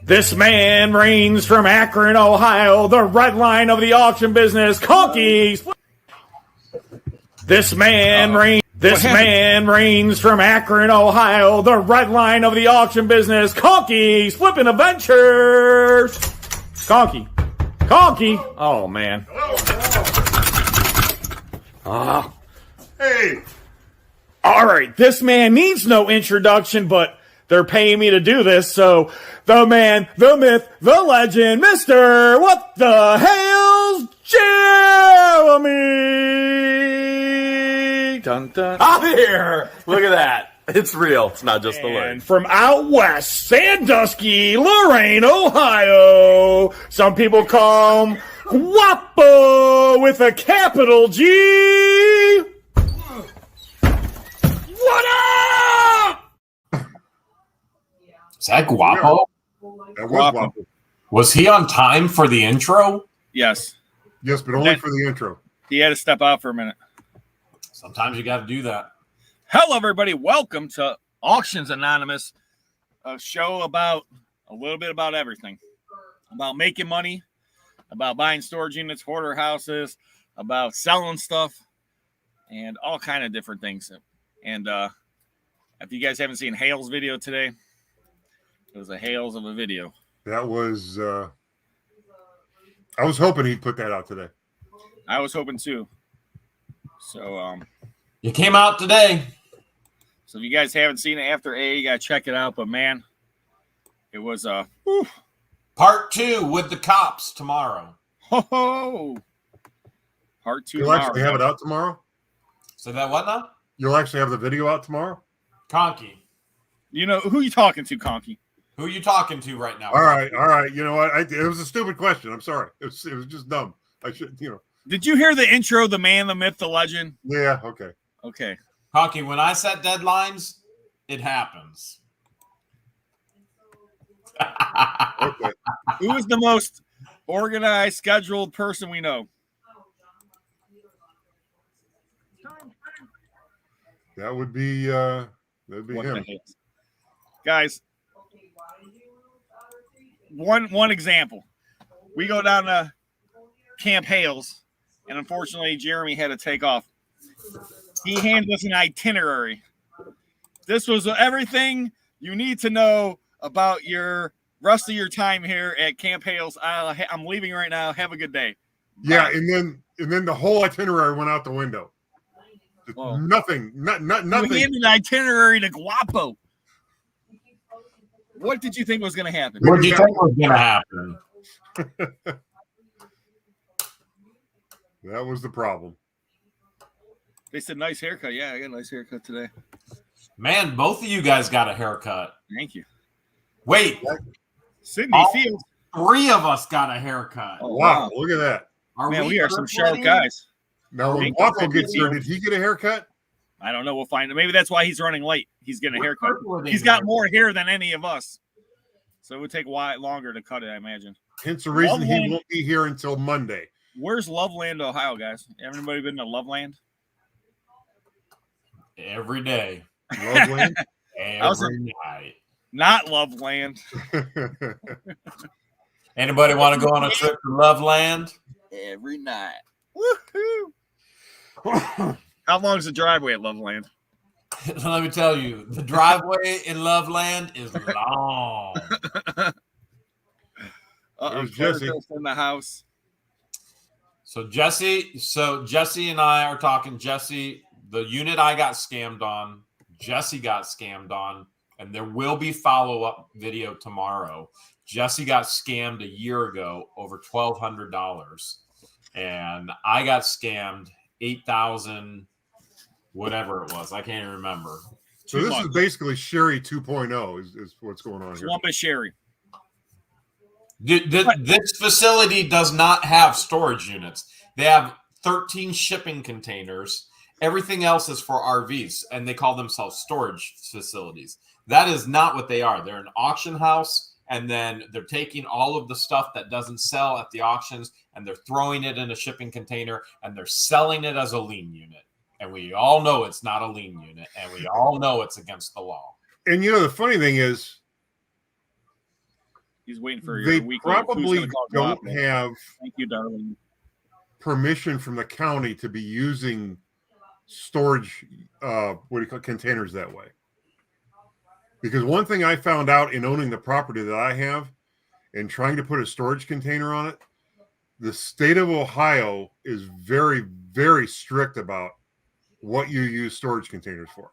This man reigns from Akron, Ohio, the red line of the auction business, Conky. This man reigns from Akron, Ohio, the red line of the auction business, Conky's Flipping Adventures. Conky. Oh, man. Hey. All right, this man needs no introduction, but they're paying me to do this, so the man, the myth, the legend, Mr. What the Hales, Jeremy! Dun, dun. I'm here! Look at that. It's real. It's not just the word. And from out west, Sandusky, Lorain, Ohio, some people call him Guapo with a capital G. What up? Is that Guapo? That was Guapo. Was he on time for the intro? Yes. Yes, but only for the intro. He had to step out for a minute. Sometimes you got to do that. Hello, everybody. Welcome to Auctions Anonymous, a show about a little bit about everything. About making money, about buying storage units, hoarder houses, about selling stuff, and all kind of different things. And if you guys haven't seen Hales' video today, it was a Hales of a video. That was, I was hoping he'd put that out today. I was hoping too. So, You came out today. so if you guys haven't seen it after A, you got to check it out. But man, it was Part 2 with the cops tomorrow. ho. Part 2 You'll tomorrow. actually have it out tomorrow? So that what now? You'll actually have the video out tomorrow? Conky. You know, who you talking to, Conky? Who are you talking to right now? All right. You know what? It was a stupid question. I'm sorry. It was just dumb. I should, Did you hear the intro, the man, the myth, the legend? Yeah, okay. Okay. Conky, when I set deadlines, it happens. Okay. Who is the most organized, scheduled person we know? That would be him. Guys, one example. We go down to Camp Hales, and unfortunately, Jeremy had to take off. He handed us an itinerary. This was everything you need to know about your rest of your time here at Camp Hales. I'm leaving right now. Have a good day. Yeah, Bye. and then the whole itinerary went out the window. Whoa. Nothing. You Nothing. handed an itinerary to Guapo. What did you think was going to happen? What do you think was going to happen? That was the problem. They said, nice haircut. Yeah, I got a nice haircut today. Man, both of you guys got a haircut. Thank you. Wait, Sydney all Fields. 3 of us got a haircut. Oh, Wow, look at that. Man, we are some sharp triple-headed? guys. Now, when Thank Waffle you. gets here, did he get a haircut? I don't know. We'll find it. Maybe that's why he's running late. He's getting a We're haircut. triple-headed He's got here. more hair than any of us. So it would take a while longer to cut it, I imagine. Hence the reason he Loveland. won't be here until Monday. Where's Loveland, Ohio, guys? Everybody been to Loveland? Every day. Loveland? Every night. Not Loveland. Anybody want to go on a trip to Loveland? Every night. Woohoo! How long is the driveway at Loveland? Let me tell you, the driveway in Loveland is long. Uh-oh, There's Jesse. Claire's in the house. So Jesse and I are talking. Jesse, the unit I got scammed on, Jesse got scammed on, and there will be follow-up video tomorrow. Jesse got scammed a year ago over $1,200, and I got scammed $8,000, whatever it was. I can't even remember. So this is basically Sherry 2.0 is what's going on here. Columbus Sherry. This facility does not have storage units. They have 13 shipping containers. Everything else is for RVs, and they call themselves storage facilities. That is not what they are. They're an auction house, and then they're taking all of the stuff that doesn't sell at the auctions, and they're throwing it in a shipping container, and they're selling it as a lien unit. And we all know it's not a lien unit, and we all know it's against the law. And the funny thing is, He's waiting for They your weekly. Who's probably gonna call don't Guapo. have Thank you, darling. permission from the county to be using storage containers that way. Because one thing I found out in owning the property that I have and trying to put a storage container on it, the state of Ohio is very, very strict about what you use storage containers for.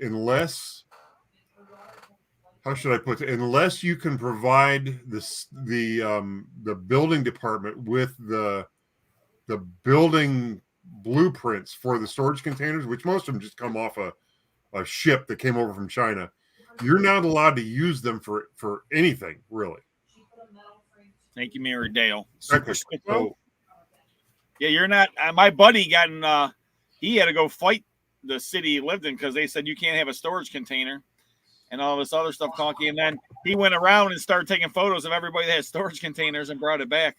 Unless, how should I put it? Unless you can provide the building department with the building blueprints for the storage containers, which most of them just come off a ship that came over from China. You're not allowed to use them for anything, really. Thank you, Mary Dale. Super So, Sicko. Yeah, you're not. My buddy got in. He had to go fight the city he lived in because they said you can't have a storage container and all this other stuff, Conky. And then he went around and started taking photos of everybody that had storage containers and brought it back.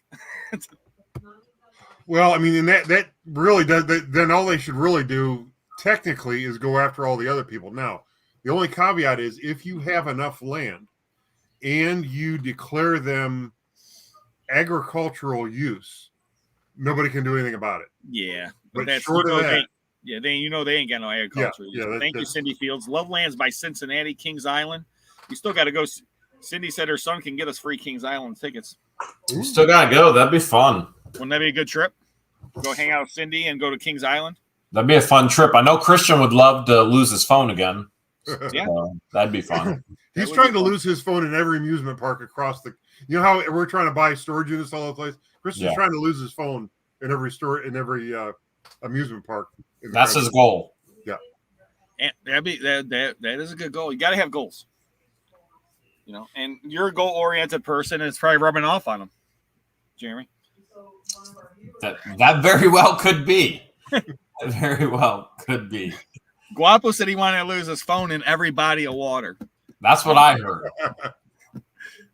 well, I mean, and that really does. Then all they should really do technically is go after all the other people. Now, the only caveat is if you have enough land and you declare them agricultural use, nobody can do anything about it. Yeah, But that's short of that, they ain't got no agriculture. Yeah, Thank you, Cindy Fields. Loveland's by Cincinnati, Kings Island. You still got to go. Cindy said her son can get us free Kings Island tickets. You still gotta go. That'd be fun. Wouldn't that be a good trip? Go hang out with Cindy and go to Kings Island. That'd be a fun trip. I know Christian would love to lose his phone again. Yeah, that'd be fun. He's trying to lose his phone in every amusement park across the. You know how we're trying to buy storage units all over the place. Christian's trying to lose his phone in every store in every amusement park. That's his goal. Yeah, and that is a good goal. You got to have goals. You know, and you're a goal-oriented person, and it's probably rubbing off on him, Jeremy. That very well could be. Very well could be. Guapo said he wanted to lose his phone in every body of water. That's what I heard.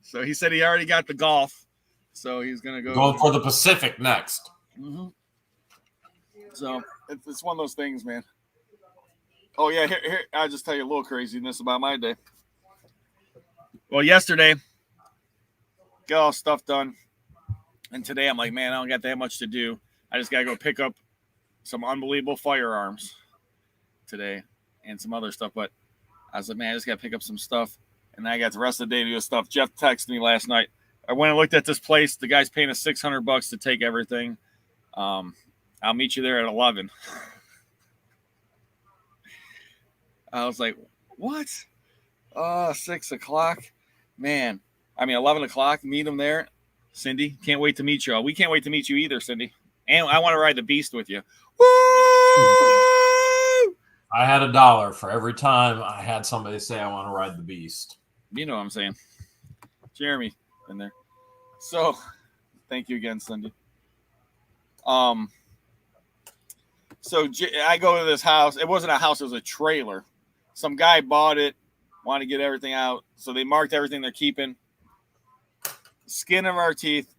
So he said he already got the golf, so he's gonna go going for the Pacific next. Mm-hmm. So it's one of those things, man. Oh yeah, here I'll just tell you a little craziness about my day. Well, yesterday, got all stuff done, and today I'm like, man, I don't got that much to do. I just gotta go pick up some unbelievable firearms today and some other stuff. But I was like, man, I just gotta pick up some stuff. And I got the rest of the day to do stuff. Jeff texted me last night. I went and looked at this place. The guy's paying us $600 to take everything. I'll meet you there at 11. I was like, what? 6 o'clock? Man. I mean, 11 o'clock, meet him there. Cindy, can't wait to meet you all. We can't wait to meet you either, Cindy. And I want to ride the Beast with you. Woo! I had $1 for every time I had somebody say I want to ride the Beast. You know what I'm saying. Jeremy in there. So thank you again, Cindy. So I go to this house. It wasn't a house, it was a trailer. Some guy bought it, wanted to get everything out. So they marked everything they're keeping. Skin of our teeth,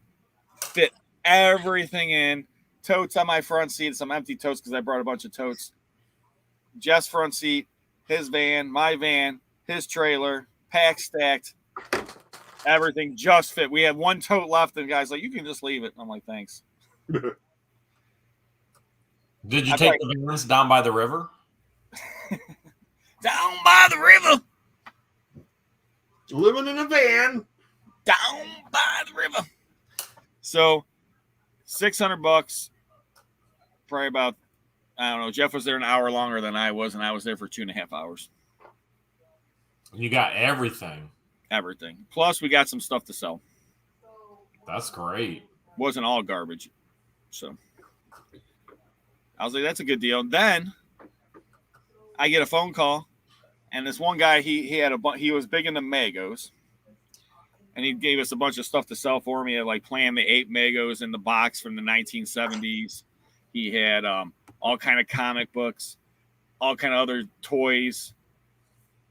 fit everything in. Totes on my front seat, some empty totes because I brought a bunch of totes. Jeff's front seat, his van, my van, his trailer, packed, stacked, everything just fit. We had one tote left, and the guy's like, you can just leave it. I'm like, thanks. Did you take the vans down by the river? Down by the river. Living in a van. Down by the river. So, $600, probably about, I don't know. Jeff was there an hour longer than I was, and I was there for 2.5 hours. You got everything. Everything. Plus, we got some stuff to sell. That's great. Wasn't all garbage. So, I was like, that's a good deal. Then, I get a phone call, and this one guy, he was big into Magos, and he gave us a bunch of stuff to sell for me. He had like Plan the 8 Magos in the box from the 1970s. He had all kind of comic books, all kind of other toys.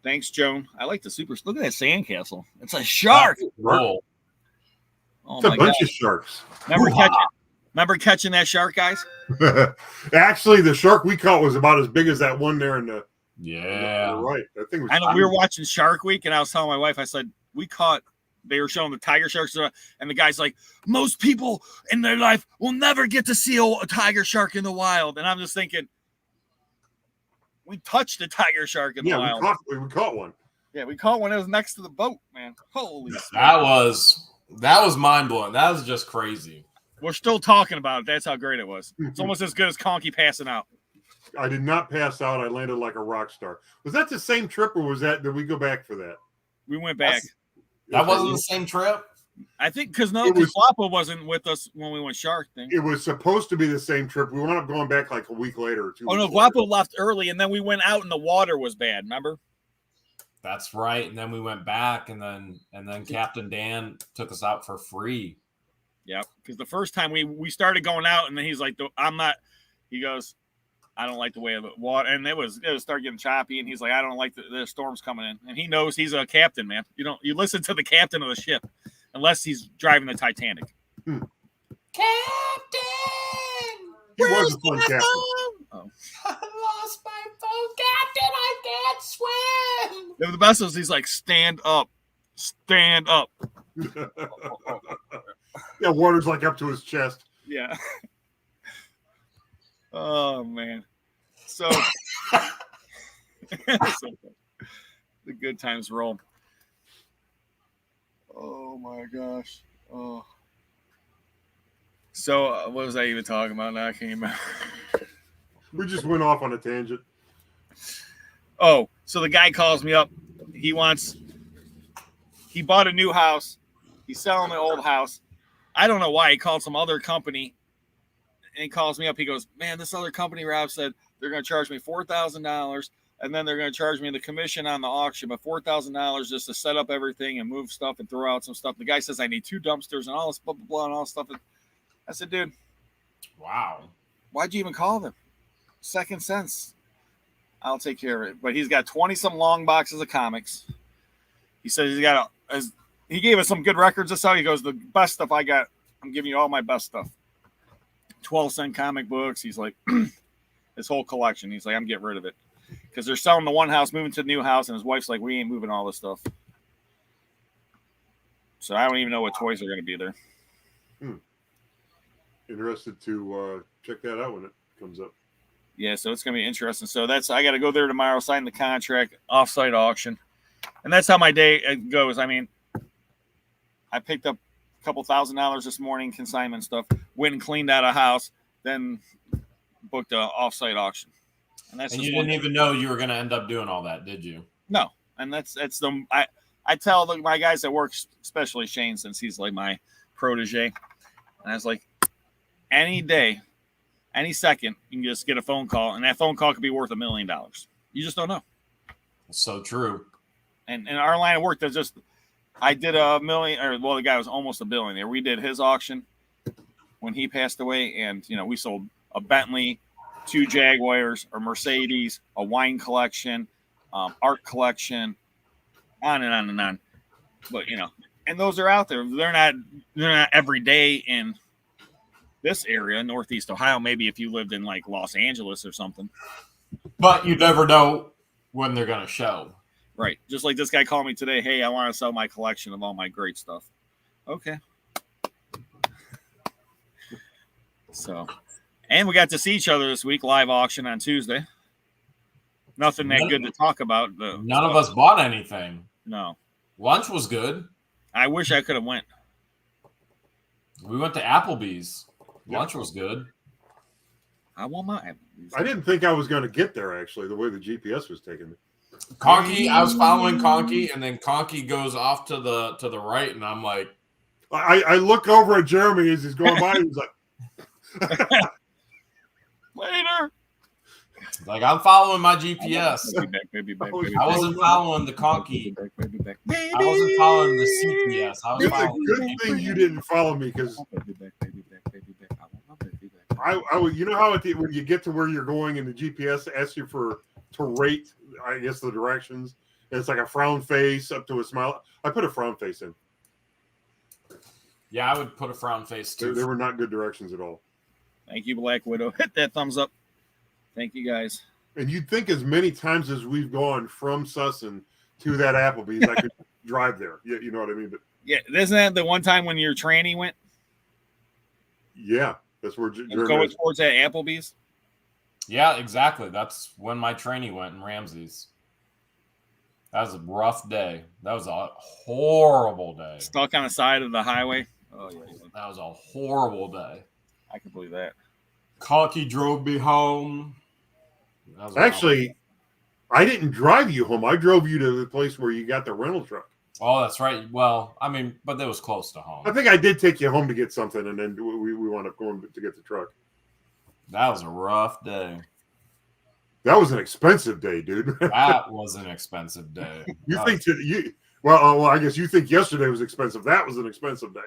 Thanks, Joan. I like the super. Look at that sandcastle. It's a shark. Cool. Oh It's a my bunch God. of sharks. Remember catching that shark, guys? Actually, the shark we caught was about as big as that one there in the. Yeah. Right. That thing was. I know we were watching Shark Week, and I was telling my wife, I said, we caught they were showing the tiger sharks, and the guy's like, most people in their life will never get to see a tiger shark in the wild. And I'm just thinking, we touched a tiger shark in the wild. We caught one. Yeah, we caught one. It was next to the boat, man. Holy shit. That was mind-blowing. That was just crazy. We're still talking about it. That's how great it was. It's almost as good as Conky passing out. I did not pass out. I landed like a rock star. Was that the same trip, or did we go back for that? We went back. That wasn't the same trip? I think because Guapo wasn't with us when we went shark thing. It was supposed to be the same trip. We wound up going back like a week later or 2 weeks. Oh, no, Guapo left early, and then we went out and the water was bad, remember? That's right. And then we went back, and then Captain Dan took us out for free. Yeah, because the first time we started going out, and then he's like, he goes, I don't like the way of the water. And it started getting choppy, and he's like, I don't like the storms coming in. And he knows he's a captain, man. You listen to the captain of the ship, unless he's driving the Titanic. Captain! He was a fun captain. Oh. I lost my phone, Captain. I can't swim. The best is he's like, stand up. Stand up. Yeah, water's like up to his chest. Yeah. Oh, man. So, the good times roll. Oh, my gosh. Oh. So, what was I even talking about now? I can't remember. We just went off on a tangent. Oh, so the guy calls me up. He bought a new house. He's selling the old house. I don't know why. He called some other company, and he calls me up. He goes, man, this other company, Rob, said they're going to charge me $4,000, and then they're going to charge me the commission on the auction, but $4,000 just to set up everything and move stuff and throw out some stuff. The guy says I need 2 dumpsters and all this blah, blah, blah, and all this stuff. I said, dude. Wow. Why'd you even call them? Second sense. I'll take care of it. But he's got 20-some long boxes of comics. He says he gave us some good records to sell. He goes, the best stuff I got, I'm giving you all my best stuff. 12-cent comic books. He's like, his whole collection. He's like, I'm getting rid of it. Because they're selling the one house, moving to the new house, and his wife's like, we ain't moving all this stuff. So I don't even know what toys are going to be there. Interested to check that out when it comes up. Yeah, so it's going to be interesting. So I got to go there tomorrow, sign the contract, off-site auction. And that's how my day goes. I mean, I picked up a couple $1,000 this morning, consignment stuff, went and cleaned out a house, then booked an off-site auction. And you didn't even know you were going to end up doing all that, did you? No. And I tell my guys at work, especially Shane, since he's like my protege, and I was like, any day, any second, you can just get a phone call, and that phone call could be worth $1 million. You just don't know. It's so true. And in our line of work, I did $1 million, the guy was almost $1 billion there. We did his auction when he passed away, and we sold a Bentley, 2 Jaguars, a Mercedes, a wine collection, art collection, on and on and on. But and those are out there. They're not every day in this area, Northeast Ohio. Maybe if you lived in like Los Angeles or something. But you never know when they're going to show. Right. Just like this guy called me today. Hey, I want to sell my collection of all my great stuff. Okay. So, and we got to see each other this week, live auction on Tuesday. Nothing that good to talk about. None of us bought anything. No. Lunch was good. I wish I could have went. We went to Applebee's. Lunch was good. I want my Applebee's. I didn't think I was going to get there, actually, the way the GPS was taking me. Conky, I was following Conky, and then Conky goes off to the right, and I'm like, I look over at Jeremy as he's going by, and he's like, later. Like, I'm following my GPS. Baby back, I wasn't following the Conky. I wasn't following the CPS. I was it's a following good thing you didn't follow me, because you know how when you get to where you're going and the GPS asks you to rate, I guess, the directions. It's like a frown face up to a smile. I put a frown face in. Yeah, I would put a frown face too. They were not good directions at all. Thank you, Black Widow. Hit that thumbs up. Thank you, guys. And you'd think as many times as we've gone from Sussin to that Applebee's, I could drive there. Yeah, you know what I mean? But Yeah, isn't that the one time when your tranny went? Yeah, that's where Going towards that Applebee's. Yeah, exactly. That's when my trainee went in Ramsey's. That was a rough day. That was a horrible day. Stuck on the side of the highway. Oh yeah, that was a horrible day. I can believe that. Conky drove me home. Actually, I didn't drive you home. I drove you to the place where you got the rental truck. Oh, that's right. Well, I mean, but that was close to home. I think I did take you home to get something, and then we wound up going to get the truck. That was a rough day. That was an expensive day, dude. That was an expensive day. Well, I guess you think yesterday was expensive. That was an expensive day.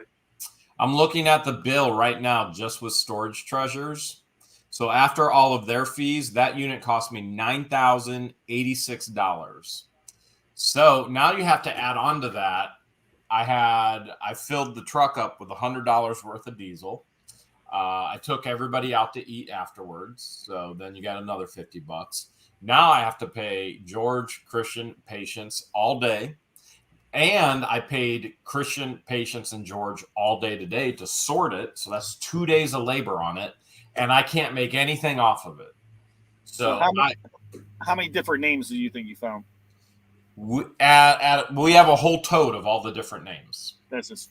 I'm looking at the bill right now just with Storage Treasures. So after all of their fees, that unit cost me $9,086. So now you have to add on to that. I filled the truck up with $100 worth of diesel. I took everybody out to eat afterwards. So then you got another $50. Now I have to pay George, Christian, Patience all day. And I paid Christian, Patience, and George all day today to sort it. So that's 2 days of labor on it. And I can't make anything off of it. So how many different names do you think you found? We have a whole tote of all the different names. That's just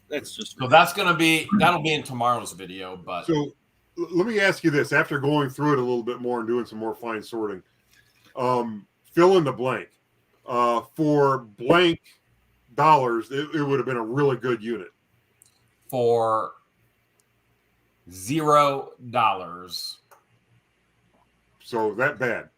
so that'll be in tomorrow's video. But so let me ask you this: after going through it a little bit more and doing some more fine sorting, fill in the blank. For blank dollars, it would have been a really good unit. For $0. So that bad.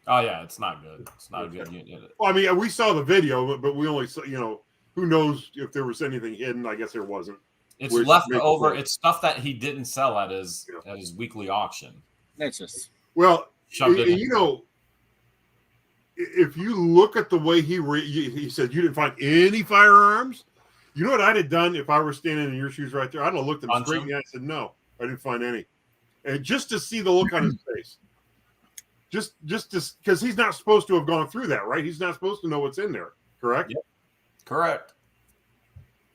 Oh yeah, it's not good. It's not a good unit. Well, I mean, we saw the video, but we only saw, who knows if there was anything hidden? I guess there wasn't. It's left over. It's stuff that he didn't sell at his weekly auction. That's just if you look at the way he said you didn't find any firearms. You know what I'd have done if I were standing in your shoes right there? I'd have looked him straight in the eye and said, "No, I didn't find any," and just to see the look on his face. Just because he's not supposed to have gone through that, right? He's not supposed to know what's in there, correct? Yep. Correct.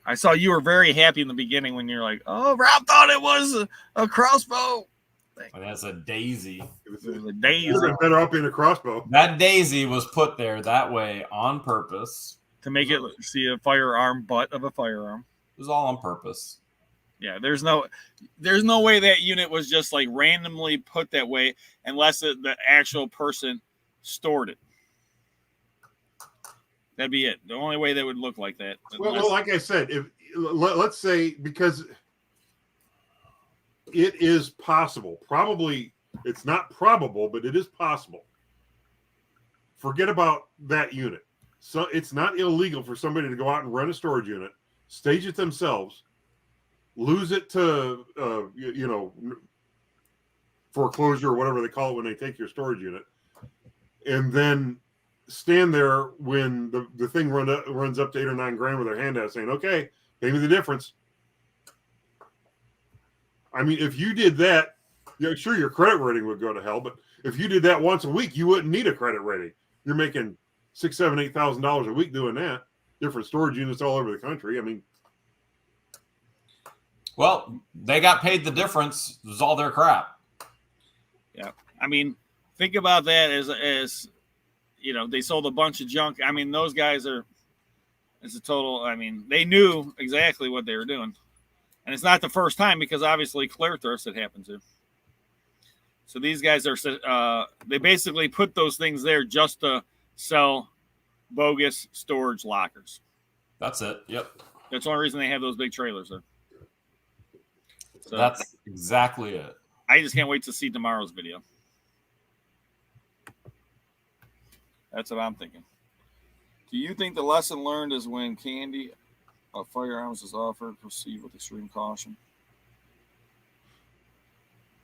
I saw you were very happy in the beginning when you're like, "Oh, Rob thought it was a crossbow." And that's a daisy. It was a daisy. Better up in a crossbow. That daisy was put there that way on purpose to make it see a firearm butt of a firearm. It was all on purpose. Yeah, there's no way that unit was just like randomly put that way unless the actual person stored it. That'd be it. The only way that would look like that. Well, like I said, let's say, because it is possible. Probably it's not probable, but it is possible. Forget about that unit. So it's not illegal for somebody to go out and rent a storage unit, stage it themselves, lose it to foreclosure or whatever they call it when they take your storage unit, and then stand there when the thing runs up to $8 or $9 grand with their hand out saying, "Okay, pay me the difference." I mean, if you did that, sure, your credit rating would go to hell, but if you did that once a week, you wouldn't need a credit rating. You're making $6,000, $7,000, $8,000 a week doing that. Different storage units all over the country. I mean, well, they got paid the difference. It was all their crap. Yeah, I mean, think about that as they sold a bunch of junk. I mean, those guys it's a total. I mean, they knew exactly what they were doing, and it's not the first time because obviously Claire Thrift it happened to. So these guys they basically put those things there just to sell bogus storage lockers. That's it. Yep. That's the only reason they have those big trailers there. So that's exactly it. I just can't wait to see tomorrow's video. That's what I'm thinking. Do you think the lesson learned is when candy of firearms is offered, proceed with extreme caution?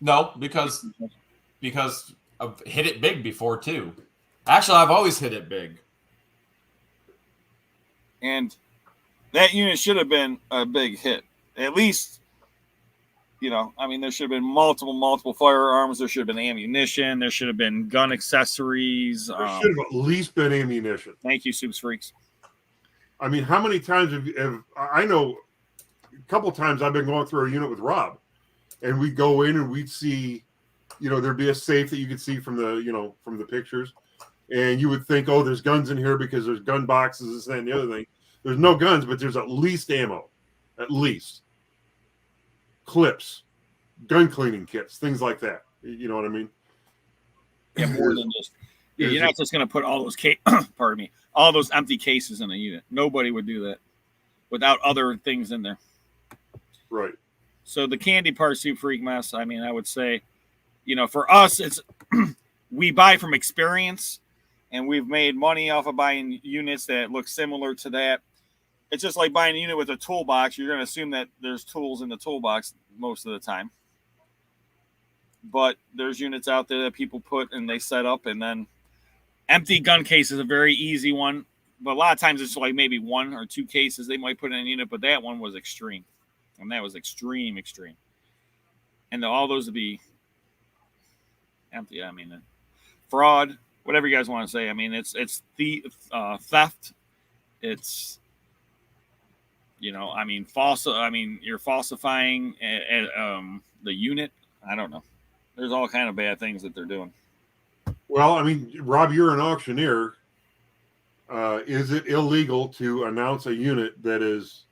No, because I've hit it big before too. Actually, I've always hit it big. And that unit should have been a big hit. At least, there should have been multiple firearms. There should have been ammunition. There should have been gun accessories. There should have at least been ammunition. Thank you, Soups Freaks. I mean, how many times have I know a couple times I've been going through a unit with Rob, and we'd go in and we'd see, there'd be a safe that you could see from the pictures, and you would think, oh, there's guns in here because there's gun boxes, this, that, and the other thing. There's no guns, but there's at least ammo, at least clips, gun cleaning kits, things like that. You know what I mean? Yeah, more than just. Yeah, you're not just going to put all those pardon me, all those empty cases in a unit. Nobody would do that without other things in there. Right. So the candy Pursuit Freak mess, I mean, I would say, for us, it's we buy from experience, and we've made money off of buying units that look similar to that. It's just like buying a unit with a toolbox. You're going to assume that there's tools in the toolbox most of the time. But there's units out there that people put and they set up, and then empty gun case is a very easy one. But a lot of times it's like maybe 1 or 2 cases they might put in a unit, but that one was extreme. And that was extreme. And all those would be empty. I mean, fraud, whatever you guys want to say. I mean, it's the theft. It's, false. I mean, you're falsifying the unit. I don't know. There's all kind of bad things that they're doing. Well, I mean, Rob, you're an auctioneer. Is it illegal to announce a unit that is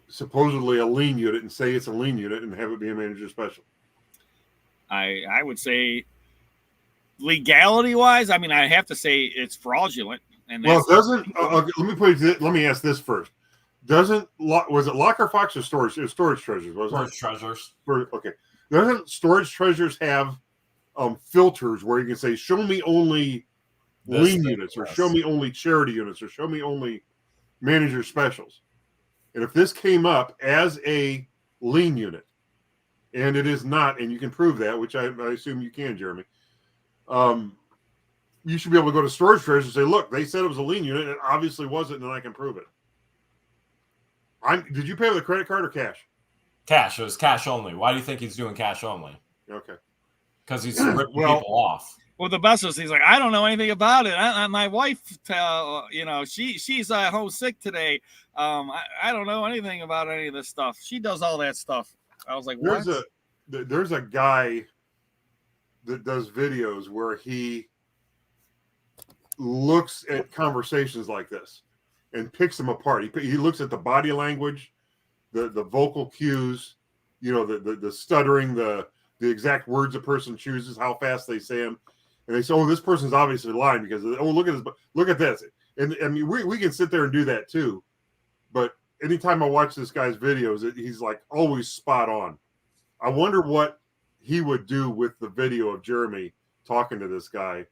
supposedly a lien unit and say it's a lien unit and have it be a manager special? I would say legality wise, I mean, I have to say it's fraudulent. And well, doesn't let me ask this first. Was it Locker Fox or Storage Treasures? Storage Treasures. Okay. Doesn't Storage Treasures have filters where you can say, show me only lien units, or show me only charity units, or show me only manager specials? And if this came up as a lien unit, and it is not, and you can prove that, which I assume you can, Jeremy, you should be able to go to Storage Treasures and say, look, they said it was a lien unit. It obviously wasn't, and I can prove it. Did you pay with a credit card or cash? Cash. It was cash only. Why do you think he's doing cash only? Okay. Because he's ripping people off. Well, the best is he's like, I don't know anything about it. My wife, she's homesick today. I don't know anything about any of this stuff. She does all that stuff. I was like, what? There's a guy that does videos where he looks at conversations like this and picks them apart. He looks at the body language, the vocal cues, the stuttering, the exact words a person chooses, how fast they say them. And they say, oh, this person's obviously lying because, oh, look at this. And I mean, we can sit there and do that too. But anytime I watch this guy's videos, he's like always spot on. I wonder what he would do with the video of Jeremy talking to this guy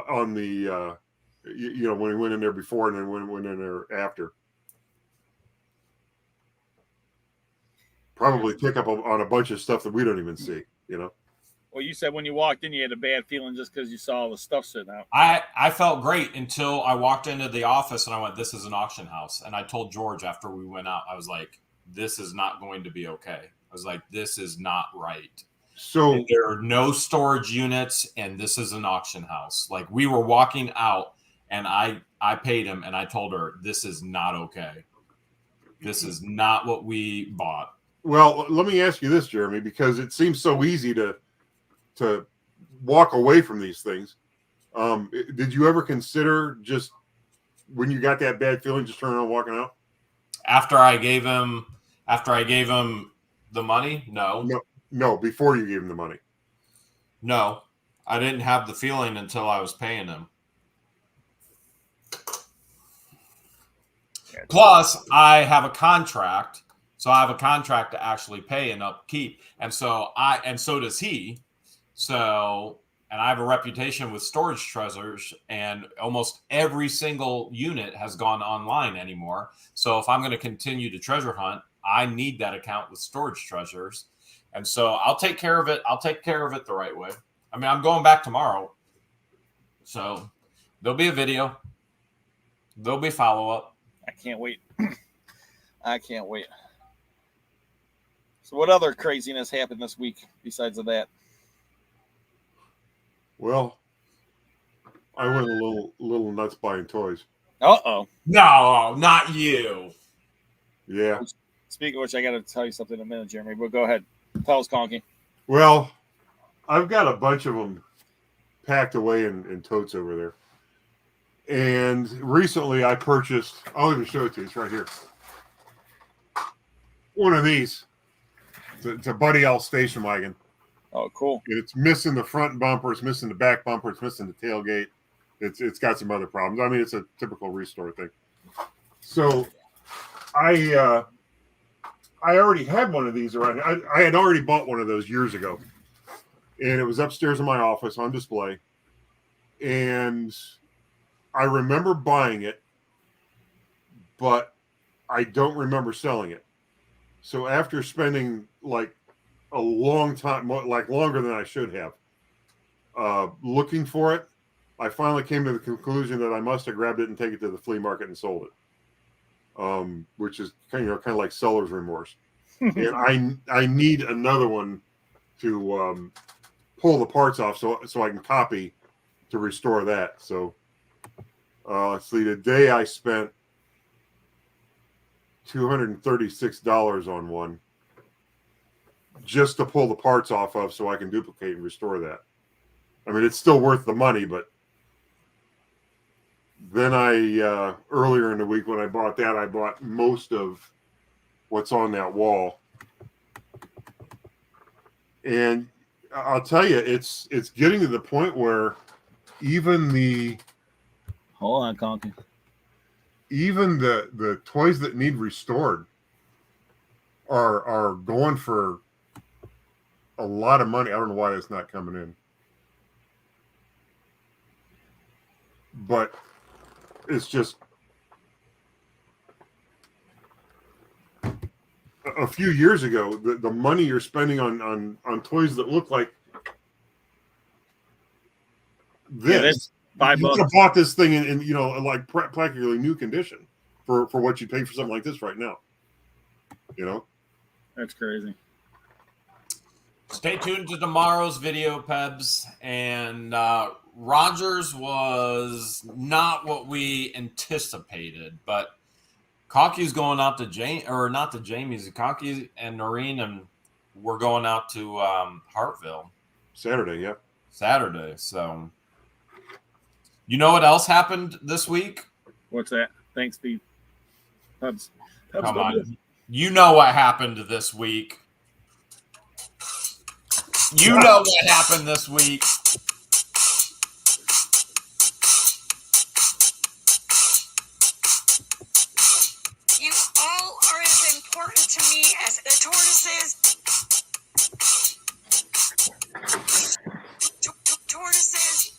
on the, when he went in there before and then when he went in there after. Probably pick up on a bunch of stuff that we don't even see, Well, you said when you walked in, you had a bad feeling just because you saw all the stuff sitting out. I felt great until I walked into the office and I went, this is an auction house. And I told George after we went out, I was like, this is not going to be okay. I was like, this is not right. So and there are no storage units and this is an auction house. Like we were walking out and I paid him and I told her, this is not okay. This is not what we bought. Well, let me ask you this, Jeremy, because it seems so easy to walk away from these things. Did you ever consider just when you got that bad feeling, just turning around and walking out? After I gave him the money? No, before you gave him the money. No, I didn't have the feeling until I was paying him. Plus, I have a contract. So I have a contract to actually pay and upkeep. And so does he. So, and I have a reputation with Storage Treasures, and almost every single unit has gone online anymore. So if I'm going to continue to treasure hunt, I need that account with Storage Treasures. And so I'll take care of it. I'll take care of it the right way. I mean, I'm going back tomorrow. So there'll be a video. There'll be follow-up. I can't wait. I can't wait. So what other craziness happened this week besides of that? Well, I went a little nuts buying toys. Uh-oh. No, not you. Yeah. Speaking of which, I got to tell you something in a minute, Jeremy. But go ahead. Tell us, Conky. Well, I've got a bunch of them packed away in totes over there. And recently I purchased, I'll even show it to you, it's right here. One of these. It's a Buddy L station wagon. Oh, cool. It's missing the front bumper, it's missing the back bumper, it's missing the tailgate. It's got some other problems. I mean, it's a typical restore thing. So I already had one of these around. I had already bought one of those years ago. And it was upstairs in my office on display. And I remember buying it, but I don't remember selling it. So after spending like a long time, like longer than I should have, looking for it, I finally came to the conclusion that I must have grabbed it and taken it to the flea market and sold it, which is kind of like seller's remorse. And I need another one to pull the parts off so I can copy to restore that. So let's see, today I spent $236 on one just to pull the parts off of so I can duplicate and restore that. I mean, it's still worth the money, but then I earlier in the week when I bought that, I bought most of what's on that wall. And I'll tell you, it's getting to the point where even the Hold on, Conky. even the toys that need restored are going for a lot of money. I don't know why it's not coming in, but it's just a few years ago, the money you're spending on toys that look like this. $5. You could have bought this thing in like practically new condition for what you pay for something like this right now. That's crazy. Stay tuned to tomorrow's video, Pebs. And Rogers was not what we anticipated, but Conky's going out to Jamie's. Conky and Noreen, and we're going out to Hartville Saturday. Yeah. Saturday. So, you know what else happened this week? What's that? Thanks, Steve. Pubs. Come on. You know what happened this week. You know what happened this week. You all are as important to me as the tortoises. Tortoises.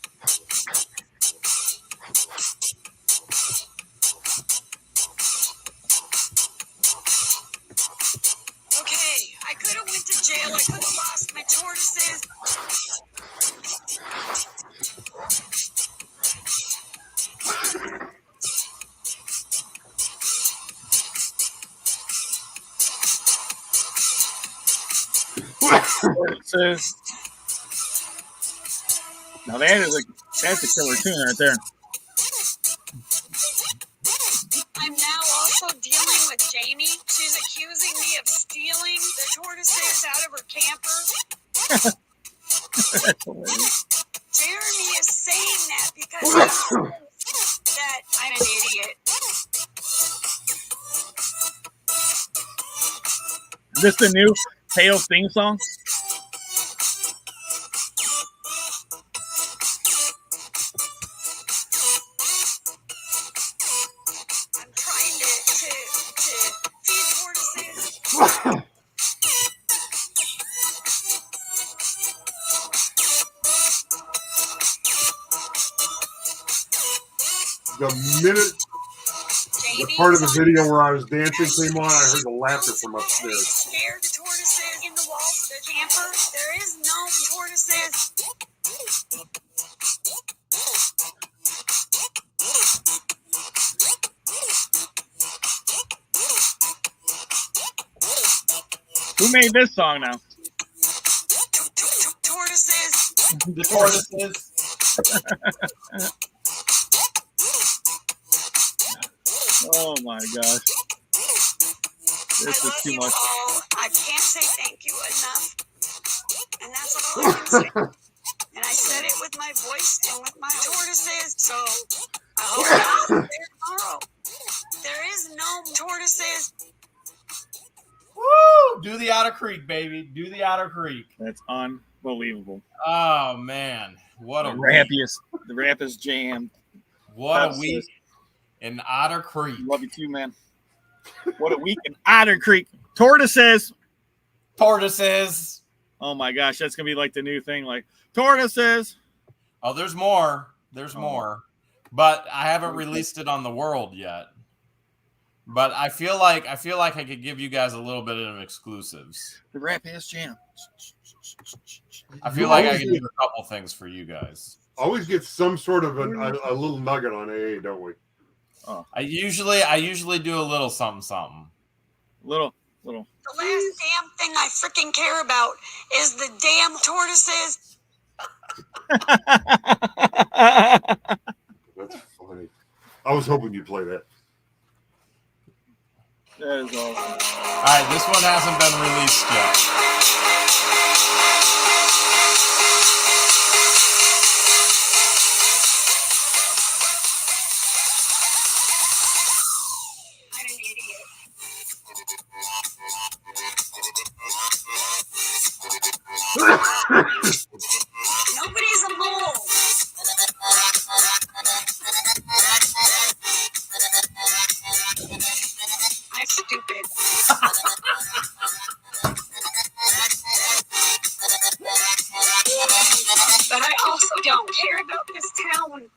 Okay, I could have went to jail. I could have lost my tortoises. Tortoises. Now that's a killer tune right there. I'm now also dealing with Jamie. She's accusing me of stealing the tortoises out of her camper. That's hilarious. Jeremy is saying that because he knows that I'm an idiot. Is this the new Hales theme song? I'm trying to feed tortoises. The minute the Jamie, part of the video where I was dancing came on, I heard the laughter from Have you upstairs. scared the tortoises in the walls of the camper? There is no tortoises. Who made this song now? Tortoises. The tortoises. Oh my gosh. This is too much. All. I can't say thank you enough. And that's all I can say. And I said it with my voice and with my tortoises. So I hope you're out there tomorrow. There is no tortoises. Woo! Do the Otter Creek, baby. Do the Otter Creek. That's unbelievable. Oh man, what a The week. rap is jammed. What a week in Otter Creek. Love you too, man. What a week in Otter Creek. Tortoises. Oh my gosh, that's gonna be like the new thing, like tortoises. Oh, there's more. There's more. But I haven't released it on the world yet. But I feel like I could give you guys a little bit of exclusives. The rap is jammed. I feel like I can do a couple things for you guys. Always get some sort of a little nugget on AA, don't we? Oh. I usually do a little something. Little. The last damn thing I freaking care about is the damn tortoises. That's funny. I was hoping you'd play that. That is awesome. All right, this one hasn't been released yet. I'm an idiot. Nobody's a mole. I'm stupid. But I also don't care about this town.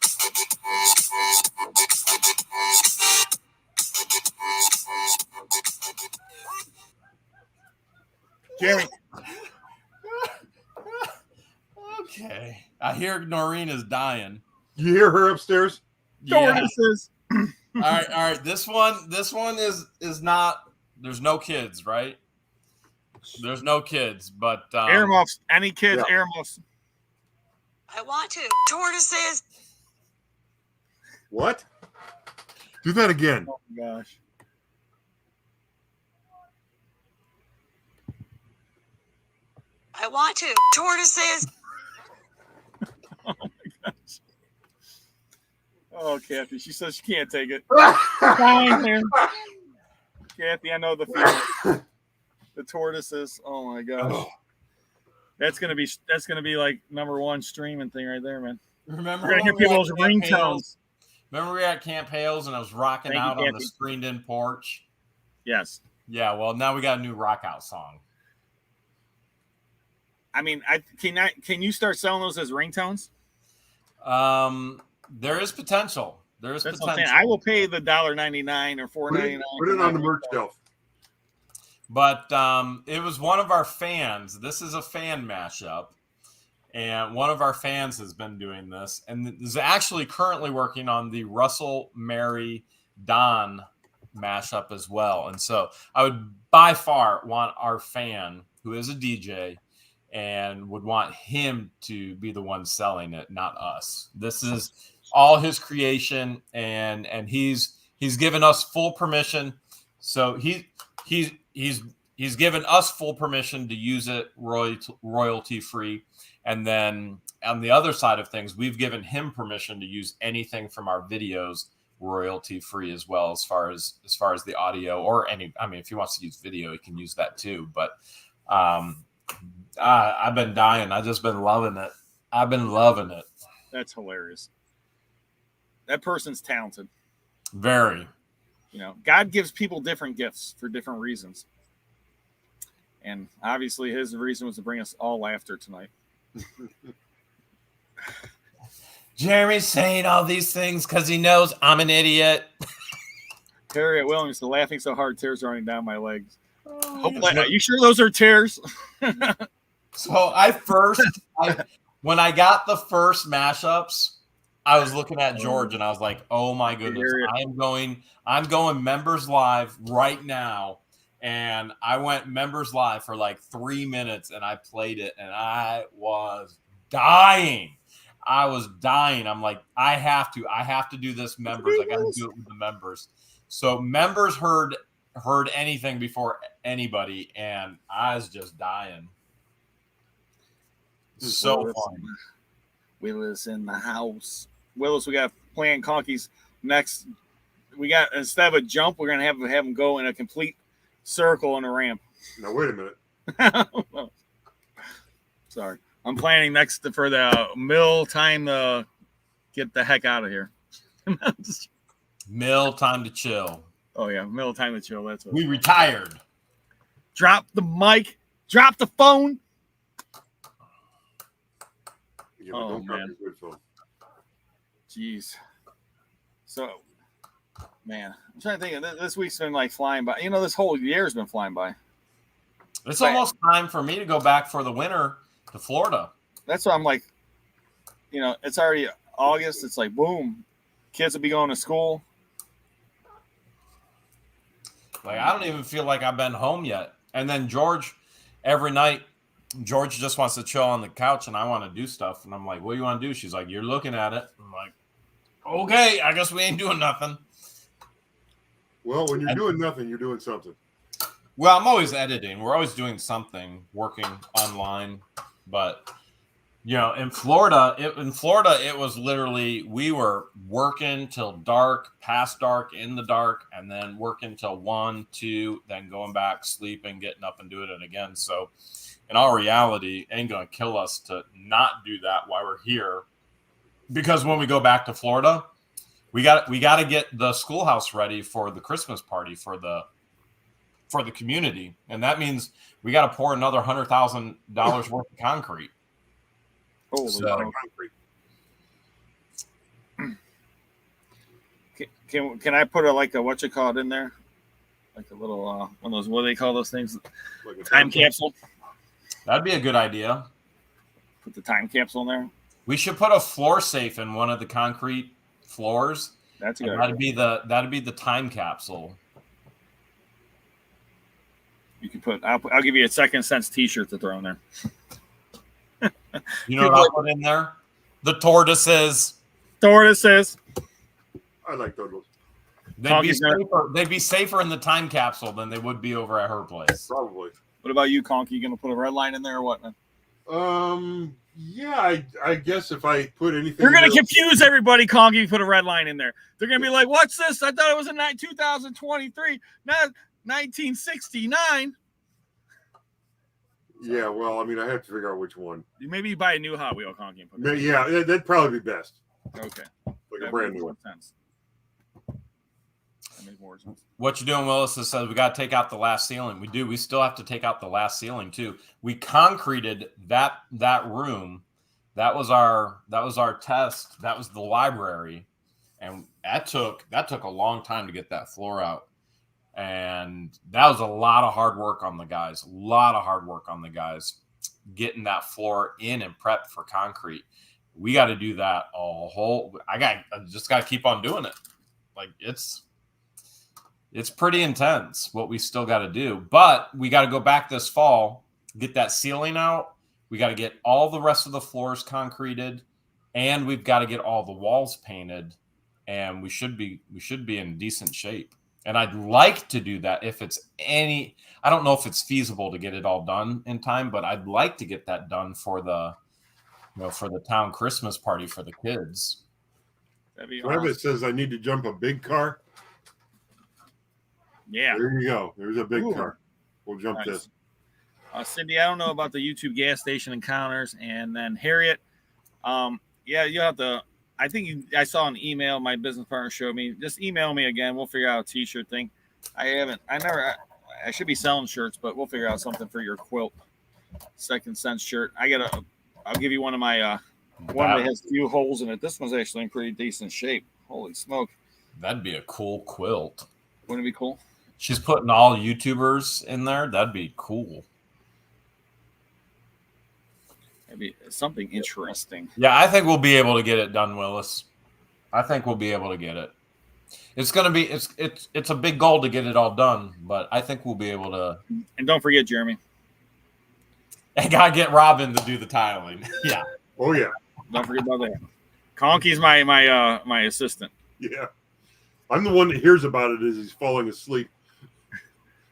Jeremy. Okay. I hear Noreen is dying. You hear her upstairs? Yeah. Tortoises. All right. This one is not. There's no kids, right? There's no kids, but Earmuffs. Any kids, Yeah. earmuffs. I want to. Tortoises. What? Do that again. Oh my gosh. I want to. Tortoises. Oh my gosh. Oh, Kathy. She says she can't take it. That's Fine, man. Kathy, I know the feeling. The tortoises. Oh my gosh. That's gonna be like #1 streaming thing right there, man. remember We're gonna hear when we were people's at Camp ringtones. Hales? Remember we were at Camp Hales and I was rocking Thank you, out on the Kathy. screened-in porch? Yes. Yeah. Well, now we got a new rock out song. I mean, can you start selling those as ringtones? There is potential. There is That's what I'm potential. saying. I will pay the $1.99 or $4.99. Put it on the merch shelf. But it was one of our fans. This is a fan mashup. And one of our fans has been doing this and is actually currently working on the Russell, Mary, Don mashup as well. And so I would by far want our fan, who is a DJ, and would want him to be the one selling it, not us. This is all his creation, and he's given us full permission. So he's given us full permission to use it royalty free. And then on the other side of things, we've given him permission to use anything from our videos royalty free as well, as far as the audio or any. I mean, if he wants to use video, he can use that too. But I've been dying. I've just been loving it. I've been loving it. That's hilarious. That person's talented. Very. You know, God gives people different gifts for different reasons. And obviously his reason was to bring us all laughter tonight. Jeremy's saying all these things because he knows I'm an idiot. Harriet Williams, laughing so hard, tears running down my legs. Oh, Hopefully, are you sure those are tears? So when I got the first mashups, I was looking at George and I was like, "Oh my goodness, I'm going members live right now." And I went members live for like 3 minutes and I played it and I was dying. I'm like, I have to do this members. I got to do it with the members. So members heard anything before anybody, and I was just dying. So fun. Willis in the house. Willis, we got playing Conky's next. We got, instead of a jump, we're gonna have him go in a complete circle on a ramp. Now wait a minute. Sorry, I'm planning next for the mill time to get the heck out of here. Mill time to chill. Oh yeah, mill time to chill. That's what we retired. Drop the mic. Drop the phone. Yeah, oh man. Jeez. So, man, I'm trying to think. This week's been like flying by. You know, this whole year's been flying by. It's almost time for me to go back for the winter to Florida. That's why I'm like, you know, it's already August. It's like, boom, kids will be going to school. Like, I don't even feel like I've been home yet. And then George, every night, George just wants to chill on the couch, and I want to do stuff. And I'm like, what do you want to do? She's like, you're looking at it. I'm like, okay, I guess we ain't doing nothing. Well, when you're doing nothing, you're doing something. Well, I'm always editing. We're always doing something, working online. But, you know, in Florida, it was literally, we were working till dark, past dark, in the dark, and then working till 1, 2, then going back, sleeping, getting up and doing it again. So in all reality, it ain't going to kill us to not do that while we're here. Because when we go back to Florida, we got to get the schoolhouse ready for the Christmas party for the community. And that means we got to pour another $100,000 worth of concrete. Oh, so, can I put what you call it in there? Like a little one of those, what do they call those things? Like a time capsule. That'd be a good idea. Put the time capsule in there. We should put a floor safe in one of the concrete floors. That's a good idea. That'd be the time capsule. You can put. I'll give you a Second Sense T-shirt to throw in there. You know what I'll put in there? The tortoises. Tortoises. I like turtles. They'd be safer in the time capsule than they would be over at her place. Probably. What about you, Conky? You gonna put a red line in there or what, man? Yeah, I guess if I put anything, you're gonna confuse everybody, Conky. You put a red line in there. They're gonna be like, "What's this? I thought it was in 2023, not 1969." Yeah, well, I mean, I have to figure out which one. Maybe you buy a new Hot Wheel, Conky. Yeah, that'd probably be best. Okay, like a brand new one. Sense. That makes more sense. What you doing, Willis? Says we got to take out the last ceiling. We do. We still have to take out the last ceiling too. We concreted that room. That was our test. That was the library, and that took a long time to get that floor out. And that was a lot of hard work on the guys. Getting that floor in and prepped for concrete. We got to do that I just got to keep on doing it. Like it's pretty intense what we still got to do, but we got to go back this fall, get that ceiling out. We got to get all the rest of the floors concreted, and we've got to get all the walls painted, and we should be in decent shape. And I'd like to do that if it's I don't know if it's feasible to get it all done in time, but I'd like to get that done for the town Christmas party for the kids. That'd be awesome. It says I need to jump a big car. Yeah. There you go. There's a big car. We'll jump this. Cindy, I don't know about the YouTube gas station encounters. And then Harriet, yeah, you have to. I think I saw an email my business partner showed me. Just email me again. We'll figure out a T-shirt thing. I should be selling shirts, but we'll figure out something for your quilt. Second Sense shirt. I'll give you one of my one that has a few holes in it. This one's actually in pretty decent shape. Holy smoke. That'd be a cool quilt. Wouldn't it be cool? She's putting all YouTubers in there. That'd be cool. Maybe something interesting. Yeah, I think we'll be able to get it done, Willis. I think we'll be able to get it. It's gonna be it's a big goal to get it all done, but I think we'll be able to. And don't forget, Jeremy. I gotta get Robin to do the tiling. Yeah. Oh yeah. Don't forget about that. Conky's my assistant. Yeah. I'm the one that hears about it as he's falling asleep.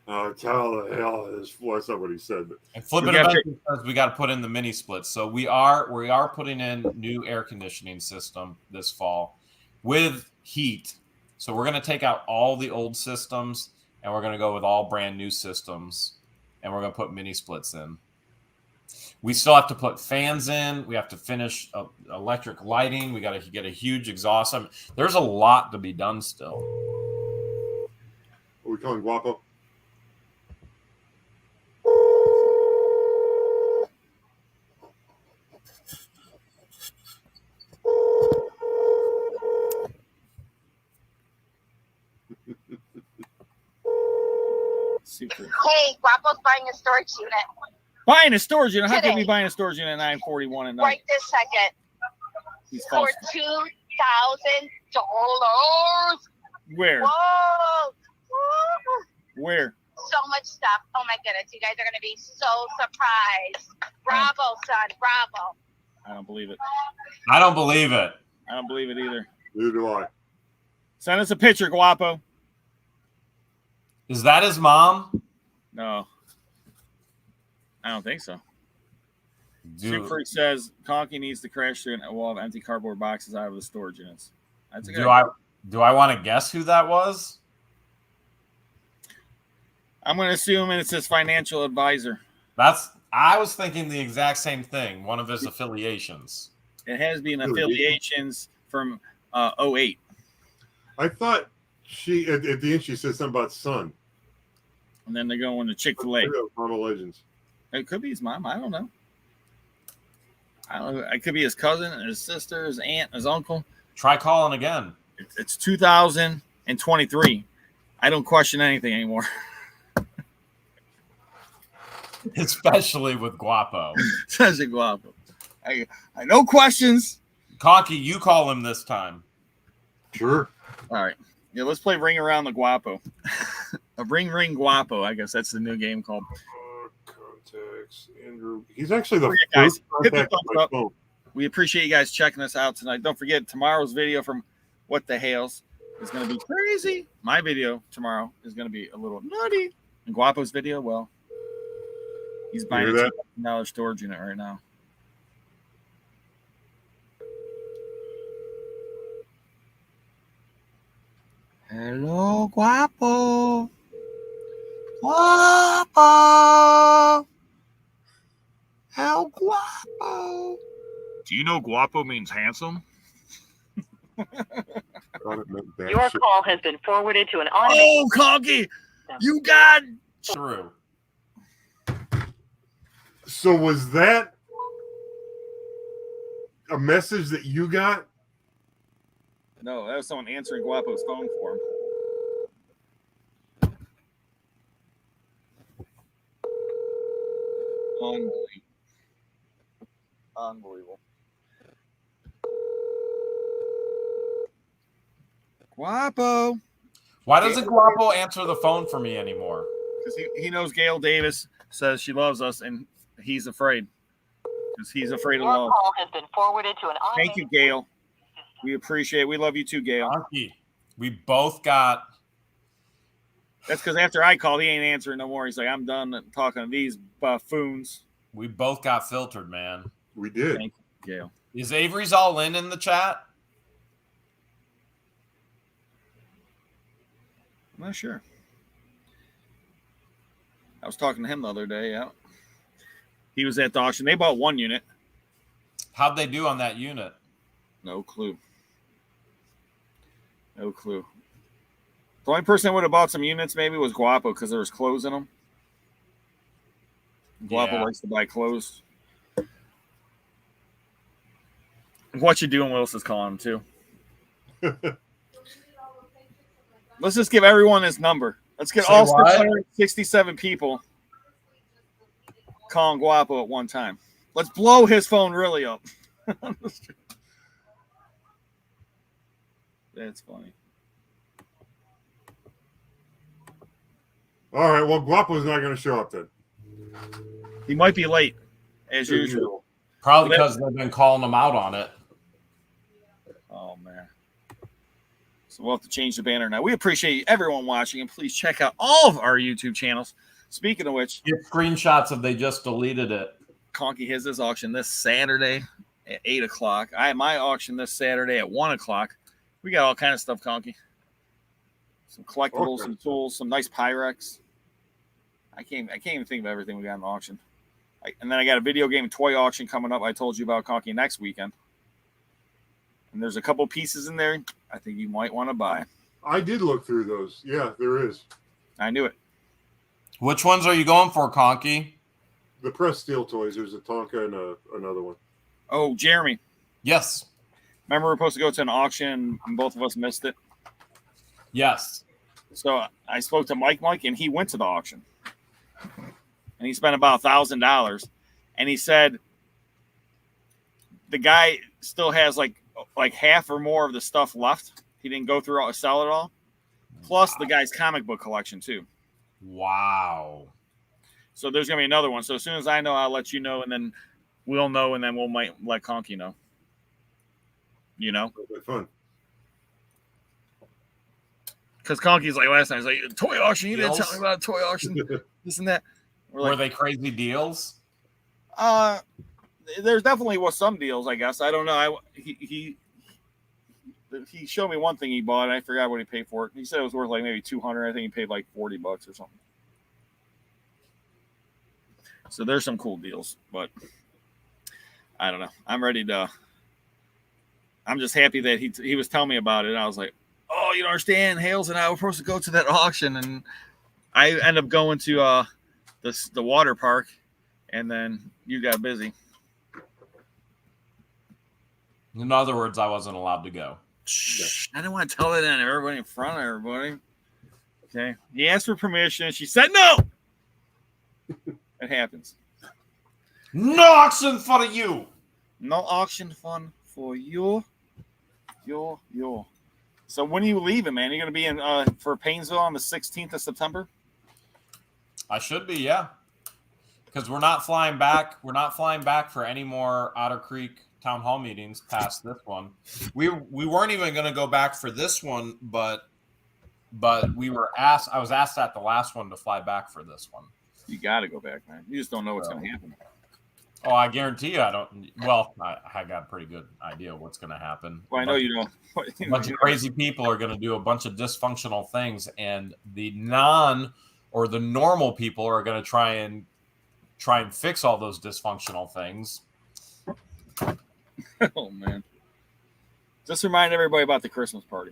Tell the hell is that's not what he said. But And Flippin' Adventure says we got to put in the mini splits. So we are putting in new air conditioning system this fall with heat. So we're going to take out all the old systems and we're going to go with all brand new systems, and we're going to put mini splits in. We still have to put fans in. We have to finish electric lighting. We got to get a huge exhaust. I mean, there's a lot to be done still. Are we calling Guapo? Super. Hey, Guapo's buying a storage unit. Buying a storage unit? How Today. can we buy a storage unit at 9:41 at night? Right this second. He's For false. $2,000. Where? Whoa. Where? So much stuff. Oh my goodness. You guys are going to be so surprised. Bravo, son. Bravo. I don't believe it. I don't believe it. I don't believe it either. Neither do I. Send us a picture, Guapo. Is that his mom? No. I don't think so. Dude. Soup Freak says Conky needs to crash through a wall of empty cardboard boxes out of the storage units. That's a good idea. Do I want to guess who that was? I'm going to assume it's his financial advisor. I was thinking the exact same thing. One of his affiliations. It has been affiliations from 08. I thought she at the end she said something about son. And then they go into Chick-fil-A. Mama Legends. It could be his mom. I don't know. It could be his cousin, his sister, his aunt, his uncle. Try calling again. It's 2023. I don't question anything anymore. Especially with Guapo. Says it, Guapo. I no questions. Conky, you call him this time. Sure. All right. Yeah, let's play Ring Around the Guapo. A Ring Guapo. I guess that's the new game called. Contacts Andrew. He's actually the Guys, first hit the contact on thumbs my up. phone. We appreciate you guys checking us out tonight. Don't forget, tomorrow's video from What the Hales is going to be crazy. My video tomorrow is going to be a little nutty. And Guapo's video, well, he's buying a $2,000 storage unit right now. Hello, Guapo. Guapo. How Guapo. Do you know Guapo means handsome? Your call has been forwarded to an automated. Oh, Conky, you got True. So was that a message that you got? No, that was someone answering Guapo's phone for him. Unbelievable. Guapo. Why doesn't Guapo answer the phone for me anymore? Because he knows Gail Davis says she loves us, and he's afraid. Because he's afraid of Your love. call has been forwarded to an automated. Thank you, Gail. We appreciate it. We love you too, Gail. Conky, we both got. That's because after I called, he ain't answering no more. He's like, I'm done talking to these buffoons. We both got filtered, man. We did. Thank you, Gail. Is Avery's all in the chat? I'm not sure. I was talking to him the other day. Yeah. He was at the auction. They bought one unit. How'd they do on that unit? No clue. No clue. The only person that would have bought some units maybe was Guapo because there was clothes in them. Guapo likes to buy clothes. What you doing, Willis is calling him too. Let's just give everyone his number. Let's get all 667 people calling Guapo at one time. Let's blow his phone really up. That's funny. All right. Well, Guapo's not going to show up then. He might be late, as usual. Probably because they've been calling him out on it. Oh, man. So we'll have to change the banner now. We appreciate everyone watching, and please check out all of our YouTube channels. Speaking of which, Get screenshots of they just deleted it. Conky has this auction this Saturday at 8 o'clock. I have my auction this Saturday at 1 o'clock. We got all kind of stuff, Conky. Some collectibles, some tools, some nice Pyrex. I can't even think of everything we got in the auction. And then I got a video game toy auction coming up. I told you about Conky next weekend. And there's a couple pieces in there I think you might want to buy. I did look through those. Yeah, there is. I knew it. Which ones are you going for, Conky? The pressed steel toys. There's a Tonka and another one. Oh, Jeremy. Yes. Remember we were supposed to go to an auction and both of us missed it? Yes. So I spoke to Mike, and he went to the auction. And he spent about $1,000. And he said the guy still has like half or more of the stuff left. He didn't go through sell it all. Plus the guy's comic book collection too. Wow. So there's gonna be another one. So as soon as I know, I'll let you know, and then we'll know, and then we'll might let Conky know. You know? That'd be fun. Because Conky's like last time, he's like, toy auction, you didn't tell me about a toy auction. This and that. Were they crazy deals? There's definitely was some deals, I guess. I don't know. He showed me one thing he bought. I forgot what he paid for it. He said it was worth like maybe $200. I think he paid like $40 or something. So there's some cool deals, but I don't know. I'm ready to. I'm just happy that he was telling me about it. I was like, oh, you don't understand. Hales and I were supposed to go to that auction, and I ended up going to the water park, and then you got busy. In other words, I wasn't allowed to go. Shh, I didn't want to tell it on everybody in front of everybody. Okay. He asked for permission. She said no. It happens. No auction for you. No auction fun for you. Yo. So when are you leaving, man? You're going to be in for Painesville on the 16th of September? I should be, yeah. Because we're not flying back. We're not flying back for any more Otter Creek town hall meetings past this one. We weren't even going to go back for this one, but we were asked. I was asked at the last one to fly back for this one. You got to go back, man. You just don't know what's going to happen. Oh, I guarantee you I don't. Well, I got a pretty good idea what's going to happen. Well, I know you don't. A bunch of crazy people are going to do a bunch of dysfunctional things, and the normal people are going to try and fix all those dysfunctional things. Oh, man. Just remind everybody about the Christmas party.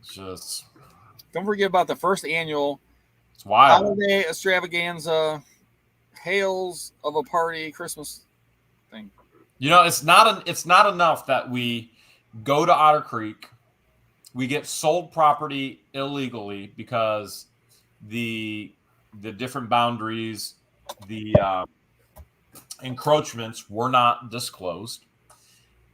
Just don't forget about the first annual holiday extravaganza, Hales of a party Christmas thing. You know, it's not enough that we go to Otter Creek, we get sold property illegally because the different boundaries, the encroachments were not disclosed.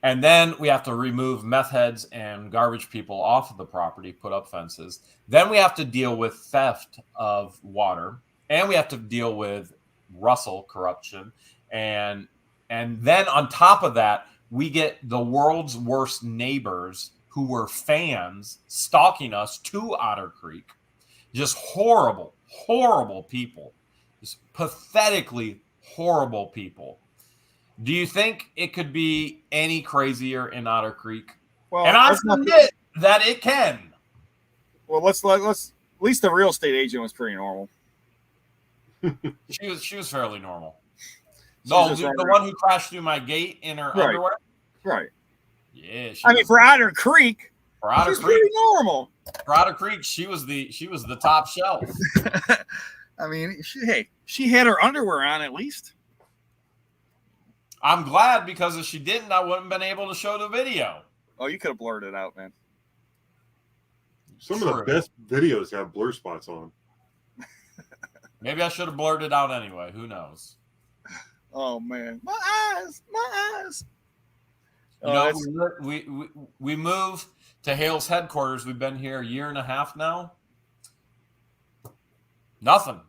And then we have to remove meth heads and garbage people off of the property, put up fences. Then we have to deal with theft of water, and we have to deal with Russell corruption. And then on top of that, we get the world's worst neighbors who were fans stalking us to Otter Creek. Just horrible, horrible people. Just pathetically horrible people. Do you think it could be any crazier in Otter Creek? Well, and I admit that it can. Well, let's at least the real estate agent was pretty normal. She was fairly normal. No, the one who crashed through my gate in her underwear. Right. Yeah. For Otter Creek, she's pretty normal. For Otter Creek, she was the top shelf. I mean, she had her underwear on at least. I'm glad, because if she didn't, I wouldn't have been able to show the video. Oh, you could have blurred it out, man. Some of the best videos have blur spots on them. Maybe I should have blurred it out anyway. Who knows? Oh, man. My eyes. You know, we moved to Hales headquarters. We've been here a year and a half now. Nothing.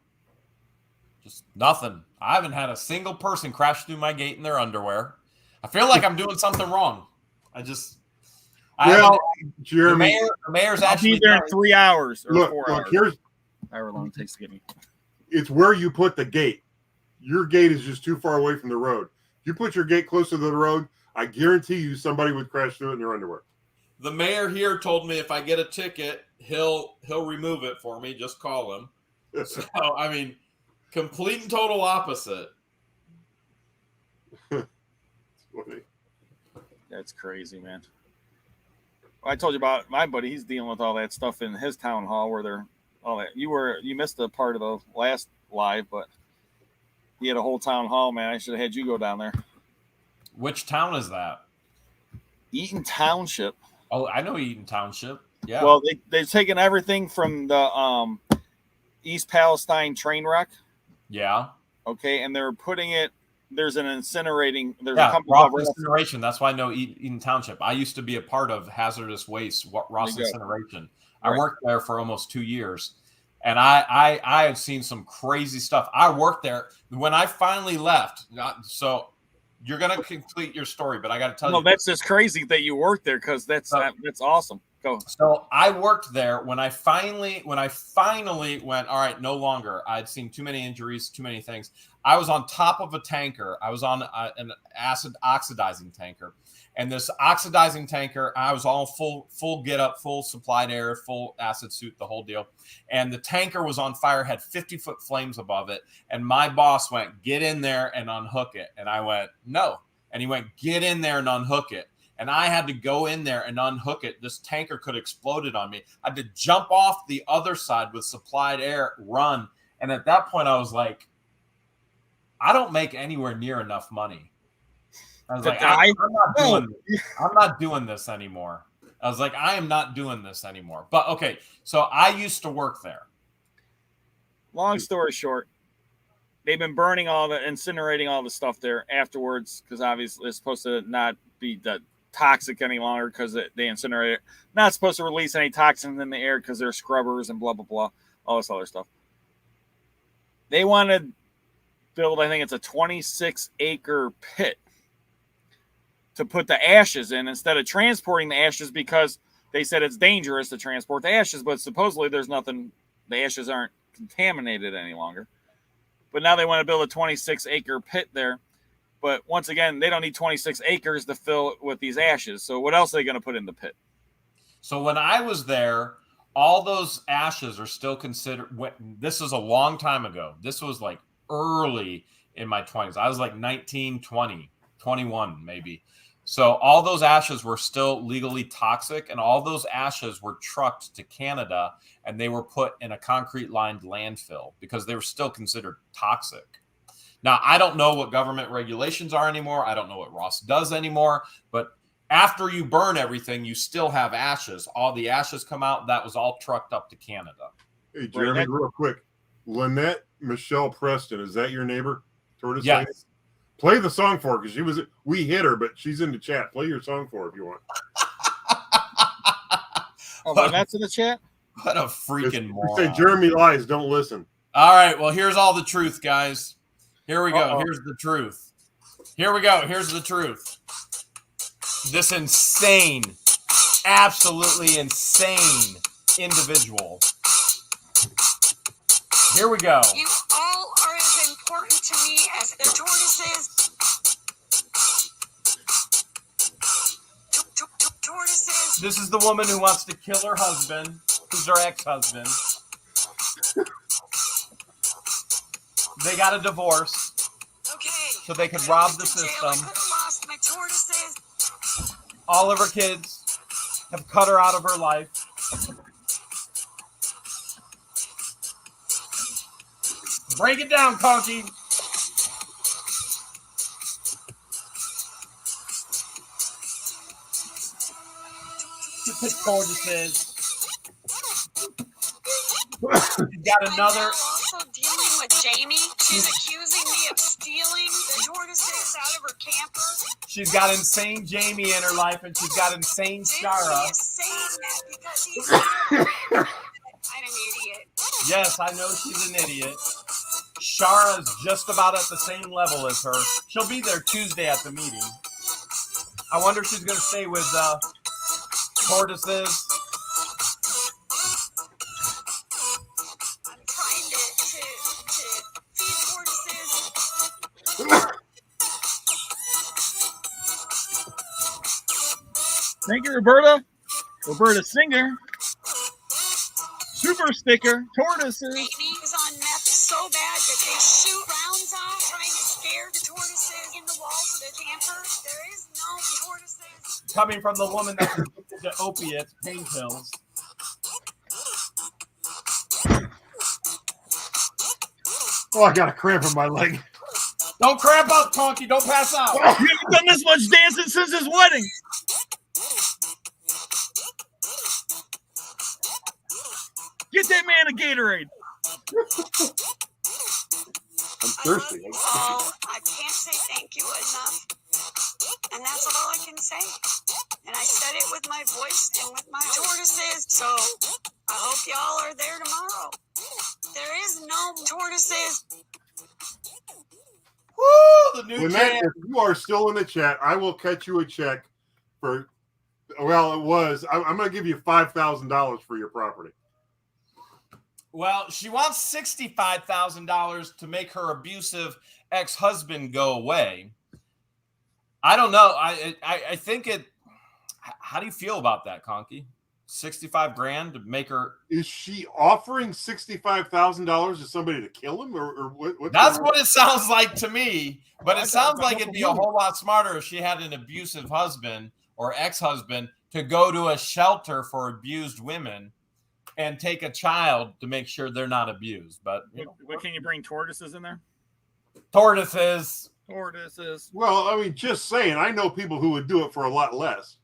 Just nothing. I haven't had a single person crash through my gate in their underwear. I feel like I'm doing something wrong. Well, The Jeremy, mayor's I'll actually be there in 3 hours or look, 4 look, hours. here's However long it takes to get me. it's where you put the gate. Your gate is just too far away from the road. If you put your gate closer to the road, I guarantee you somebody would crash through it in their underwear. The mayor here told me if I get a ticket, he'll remove it for me. Just call him. So I mean, complete and total opposite. That's crazy, man. I told you about my buddy. He's dealing with all that stuff in his town hall where they're all that. You missed a part of the last live, but he had a whole town hall, man. I should have had you go down there. Which town is that? Eaton Township. Oh, I know Eaton Township. Yeah. Well, they've taken everything from the East Palestine train wreck. Yeah. Okay, and they're putting it. There's an incinerating. There's a Yeah, company Ross called Incineration. That's why I know Eaton Township. I used to be a part of hazardous waste, Ross There you go. Incineration. I Right. worked there for almost 2 years, and I had seen some crazy stuff. I worked there when I finally left. So you're gonna complete your story, but I got to tell No, you. that's just crazy that you worked there because that's awesome. Go. So I worked there when I finally went, all right, no longer. I'd seen too many injuries, too many things. I was on top of a tanker. I was on an acid oxidizing tanker. And this oxidizing tanker, I was all full get up, full supplied air, full acid suit, the whole deal. And the tanker was on fire, had 50-foot flames above it. And my boss went, get in there and unhook it. And I went, no. And he went, get in there and unhook it. And I had to go in there and unhook it. This tanker could have exploded on me. I had to jump off the other side with supplied air, run. And at that point, I was like, I don't make anywhere near enough money. I was like, I'm not doing this anymore. I was like, I am not doing this anymore. But okay, so I used to work there. Long story short, they've been incinerating all the stuff there afterwards because obviously it's supposed to not be that toxic any longer because they incinerate it. Not supposed to release any toxins in the air because they're scrubbers and blah, blah, blah, all this other stuff. They want to build, I think it's a 26-acre pit to put the ashes in instead of transporting the ashes because they said it's dangerous to transport the ashes, but supposedly there's nothing, the ashes aren't contaminated any longer. But now they want to build a 26-acre pit there. But once again, they don't need 26 acres to fill it with these ashes. So what else are they going to put in the pit? So when I was there, all those ashes are still considered. This was a long time ago. This was like early in my 20s. I was like 19, 20, 21 maybe. So all those ashes were still legally toxic, and all those ashes were trucked to Canada, and they were put in a concrete-lined landfill because they were still considered toxic. Now, I don't know what government regulations are anymore. I don't know what Ross does anymore. But after you burn everything, you still have ashes. All the ashes come out. That was all trucked up to Canada. Hey, Jeremy, real quick. Lynette Michelle Preston, is that your neighbor? Tortoise Yes. Lady? Play the song for her because we hit her, but she's in the chat. Play your song for her if you want. Oh, that's in the chat? What a freaking moron. Say Jeremy lies, don't listen. All right, well, here's all the truth, guys. Here we go. Uh-oh. Here's the truth. Here we go. Here's the truth. This insane, absolutely insane individual. Here we go. You all are as important to me as the tortoises. Tortoises. This is the woman who wants to kill her husband, who's her ex-husband. They got a divorce. Okay. So they could rob the I system. could have lost my tortoises. All of her kids have cut her out of her life. Break it down, Conky. Tortoises. She's got another. And now also dealing with Jamie. She's accusing me of stealing the tortoises out of her camper. She's got insane Jamie in her life, and she's got insane Shara. Jamie is saying that because he's I'm an idiot. Yes, I know she's an idiot. Shara's just about at the same level as her. She'll be there Tuesday at the meeting. I wonder if she's going to stay with Tortoises. I'm trying to feed tortoises. Thank you, Roberta. Roberta Singer. Super sticker. Tortoises. Amy is on meth so bad that they shoot rounds off trying to scare the tortoises in the walls of the camper. There is no tortoises. Coming from the woman that's addicted to opiates, pain pills. Oh, I got a cramp in my leg. Don't cramp up, Conky. Don't pass out. You haven't done this much dancing since his wedding. Get that man a Gatorade. I'm thirsty. Oh, I can't say thank you enough. And that's all I can say. And I said it with my voice and with my tortoises. So I hope y'all are there tomorrow. There is no tortoises. Woo! The new Lynette, jam. if you are still in the chat, I will cut you a check for. Well, it was. I'm going to give you $5,000 for your property. Well, she wants $65,000 to make her abusive ex-husband go away. I don't know. I think it. How do you feel about that, Conky? 65 grand to make her. Is she offering $65,000 to somebody to kill him, or what? That's what it sounds like to me. But it sounds like it'd be a whole lot smarter if she had an abusive husband or ex-husband to go to a shelter for abused women and take a child to make sure they're not abused. But What can you bring tortoises in there? tortoises. Tortoises. Well, I mean, just saying. I know people who would do it for a lot less.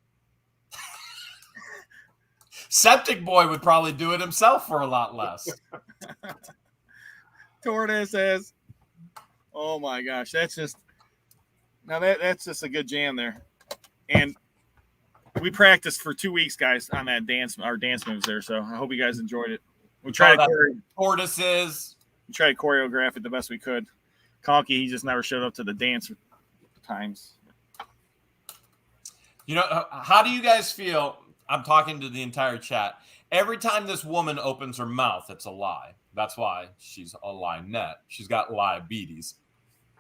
Septic Boy would probably do it himself for a lot less. Tortoises. Oh my gosh, that's just that's just a good jam there. And we practiced for 2 weeks, guys, on that our dance moves there. So I hope you guys enjoyed it. We tried to tortoises. We tried to choreograph it the best we could. Conky, he just never showed up to the dance times. You know, how do you guys feel? I'm talking to the entire chat. Every time this woman opens her mouth, it's a lie. That's why she's a lie-net. She's got diabetes.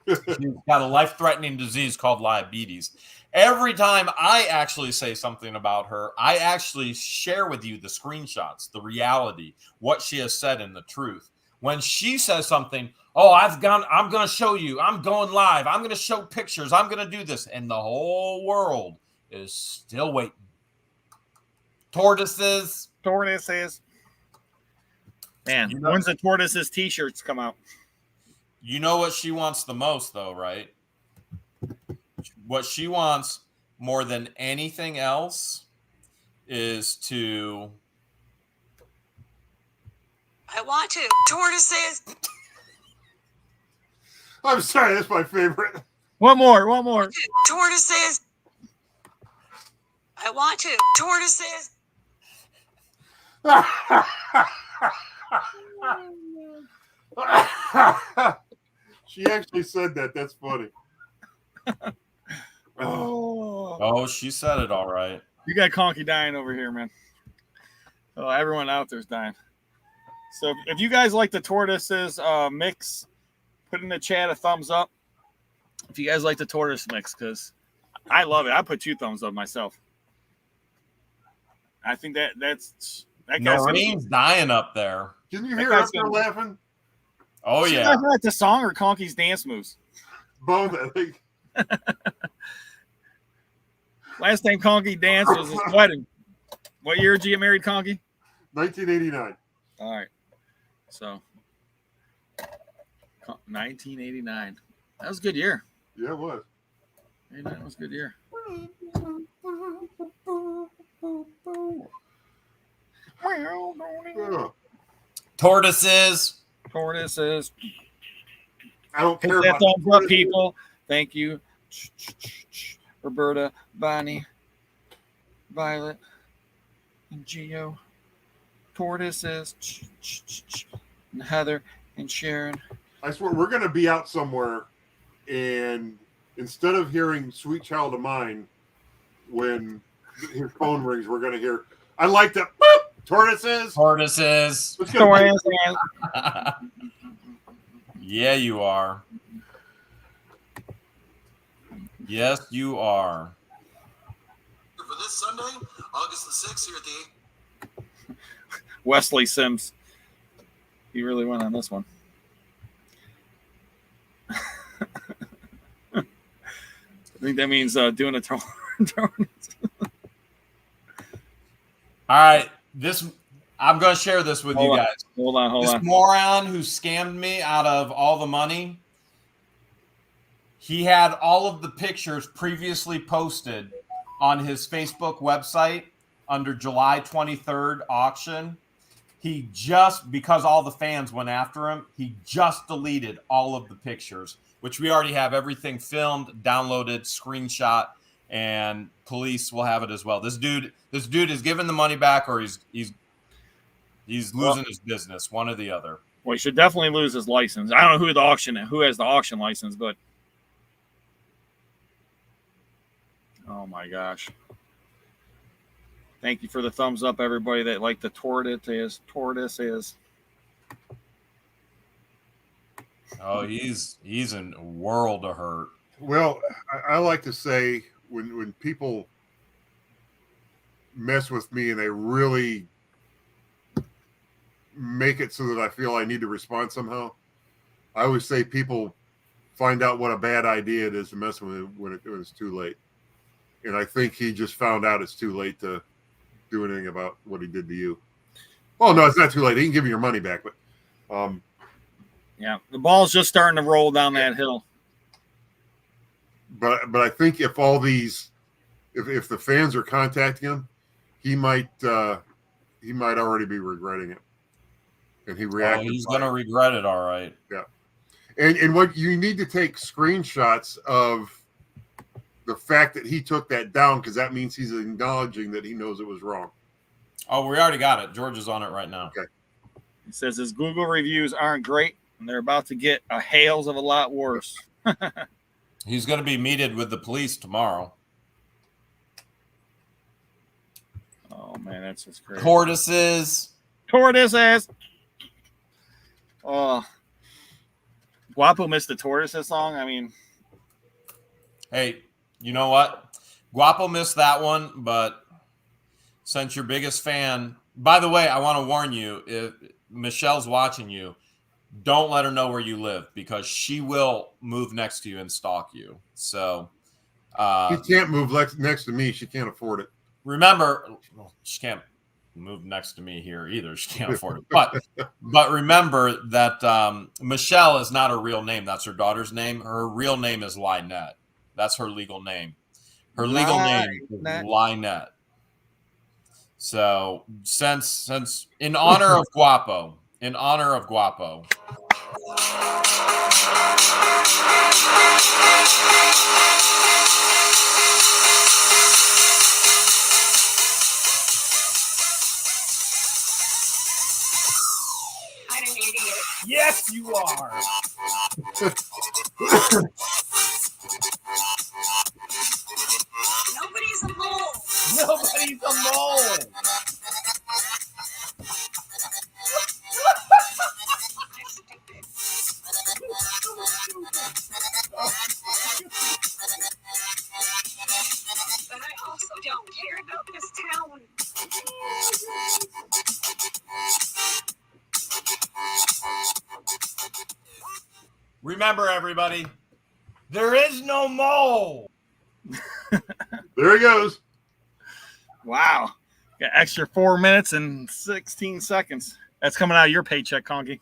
She's got a life-threatening disease called diabetes. Every time I actually say something about her, I actually share with you the screenshots, the reality, what she has said, and the truth. When she says something, I'm going to show you. I'm going live. I'm going to show pictures. I'm going to do this. And the whole world is still waiting. Tortoises. Man, when's the tortoises t-shirts come out? You know what she wants the most, though, right? What she wants more than anything else is to. I want to. Tortoises. I'm sorry, that's my favorite. One more. Tortoises. I want to. Tortoises. She actually said that. That's funny. Oh, she said it all right. You got Conky dying over here, man. Oh, everyone out there's dying. So if you guys like the tortoises mix, put in the chat a thumbs up. If you guys like the tortoise mix, because I love it. I put 2 thumbs up myself. I think that guy's Noreen's dying up there. Can you hear us laughing? Oh, She yeah. like the song or Conky's dance moves? Both, I think. Last time Conky danced was his wedding. What year did you get married, Conky? 1989. All right. So, 1989. That was a good year. Yeah, it was. 89 was a good year. Yeah. Tortoises. I don't care Hit that about thumbs up, people. Thank you. Roberta, Bonnie, Violet, and Gio. Tortoises. And Heather and Sharon. I swear, we're going to be out somewhere, and instead of hearing Sweet Child of Mine when his phone rings, we're going to hear, I like to boop, tortoises. Tortoises. Let's get Yeah, you are. Yes, you are. For this Sunday, August the 6th, here at the Wesley Sims. He really went on this one. I think that means doing a tournament. All right, I'm going to share this with you guys. Hold on. This moron who scammed me out of all the money, he had all of the pictures previously posted on his Facebook website under July 23rd auction. He just, because all the fans went after him, he just deleted all of the pictures, which we already have everything filmed, downloaded, screenshot, and police will have it as well. This dude is giving the money back, or he's losing his business, one or the other. Well, he should definitely lose his license. I don't know who has the auction license, but oh my gosh. Thank you for the thumbs up, everybody that liked the tortoises. Oh, he's in a world of hurt. Well, I like to say when people mess with me and they really make it so that I feel I need to respond somehow, I always say people find out what a bad idea it is to mess with it when it's too late. And I think he just found out it's too late to do anything about what he did to you. Well, no, it's not too late. He can give you your money back, but yeah, the ball's just starting to roll down that hill. But I think if all these, if the fans are contacting him, he might already be regretting it, and he reacted. Oh, he's gonna regret it, all right. Yeah, and what you need to take screenshots of the fact that he took that down, because that means he's acknowledging that he knows it was wrong. Oh, we already got it. George is on it right now. Okay. He says his Google reviews aren't great, and they're about to get a Hales of a lot worse. He's going to be meted with the police tomorrow. Oh, man, that's just crazy. Tortoises. Oh. Guapo missed the tortoises song. I mean. Hey, you know what? Guapo missed that one, but since your biggest fan, by the way, I want to warn you, if Michelle's watching you, don't let her know where you live, because she will move next to you and stalk you. So She can't move next to me. She can't afford it. Remember, she can't move next to me here either. She can't afford it. But remember that Michelle is not her real name. That's her daughter's name. Her real name is Lynette. That's her legal name. Her legal name is Lynette. So since in honor of Guapo. I'm an idiot. Yes, you are. Nobody's a mole. Nobody's a mole. But I also don't care about this town. Remember, everybody, there is no mole. There he goes. Wow. Got extra 4 minutes and 16 seconds. That's coming out of your paycheck, Conky.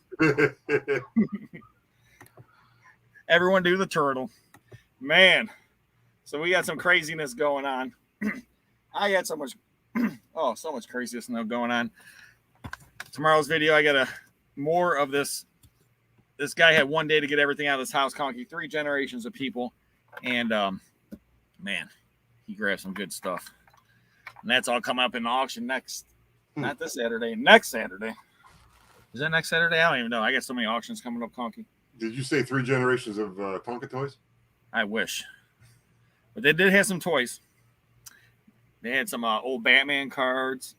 Everyone do the turtle. Man. So we got some craziness going on. I had so much craziness going on. Tomorrow's video, I got more of this. This guy had one day to get everything out of this house, Conky. 3 generations of people. And, man, he grabbed some good stuff. And that's all coming up in the auction not this Saturday, next Saturday. Is that next Saturday? I don't even know. I got so many auctions coming up, Conky. Did you say 3 generations of Tonka toys? I wish. But they did have some toys. They had some old Batman cards.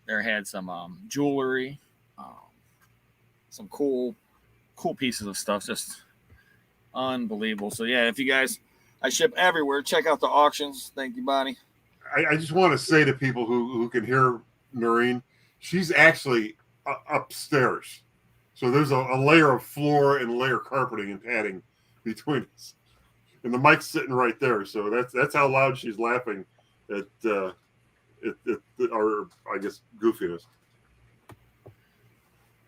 There had some jewelry, some cool pieces of stuff. Just unbelievable. So yeah, if you guys, I ship everywhere. Check out the auctions. Thank you, Bonnie. I just want to say to people who can hear Noreen, she's actually upstairs. So there's a layer of floor and layer carpeting and padding between us. And the mic's sitting right there. So that's how loud she's laughing at our, I guess, goofiness.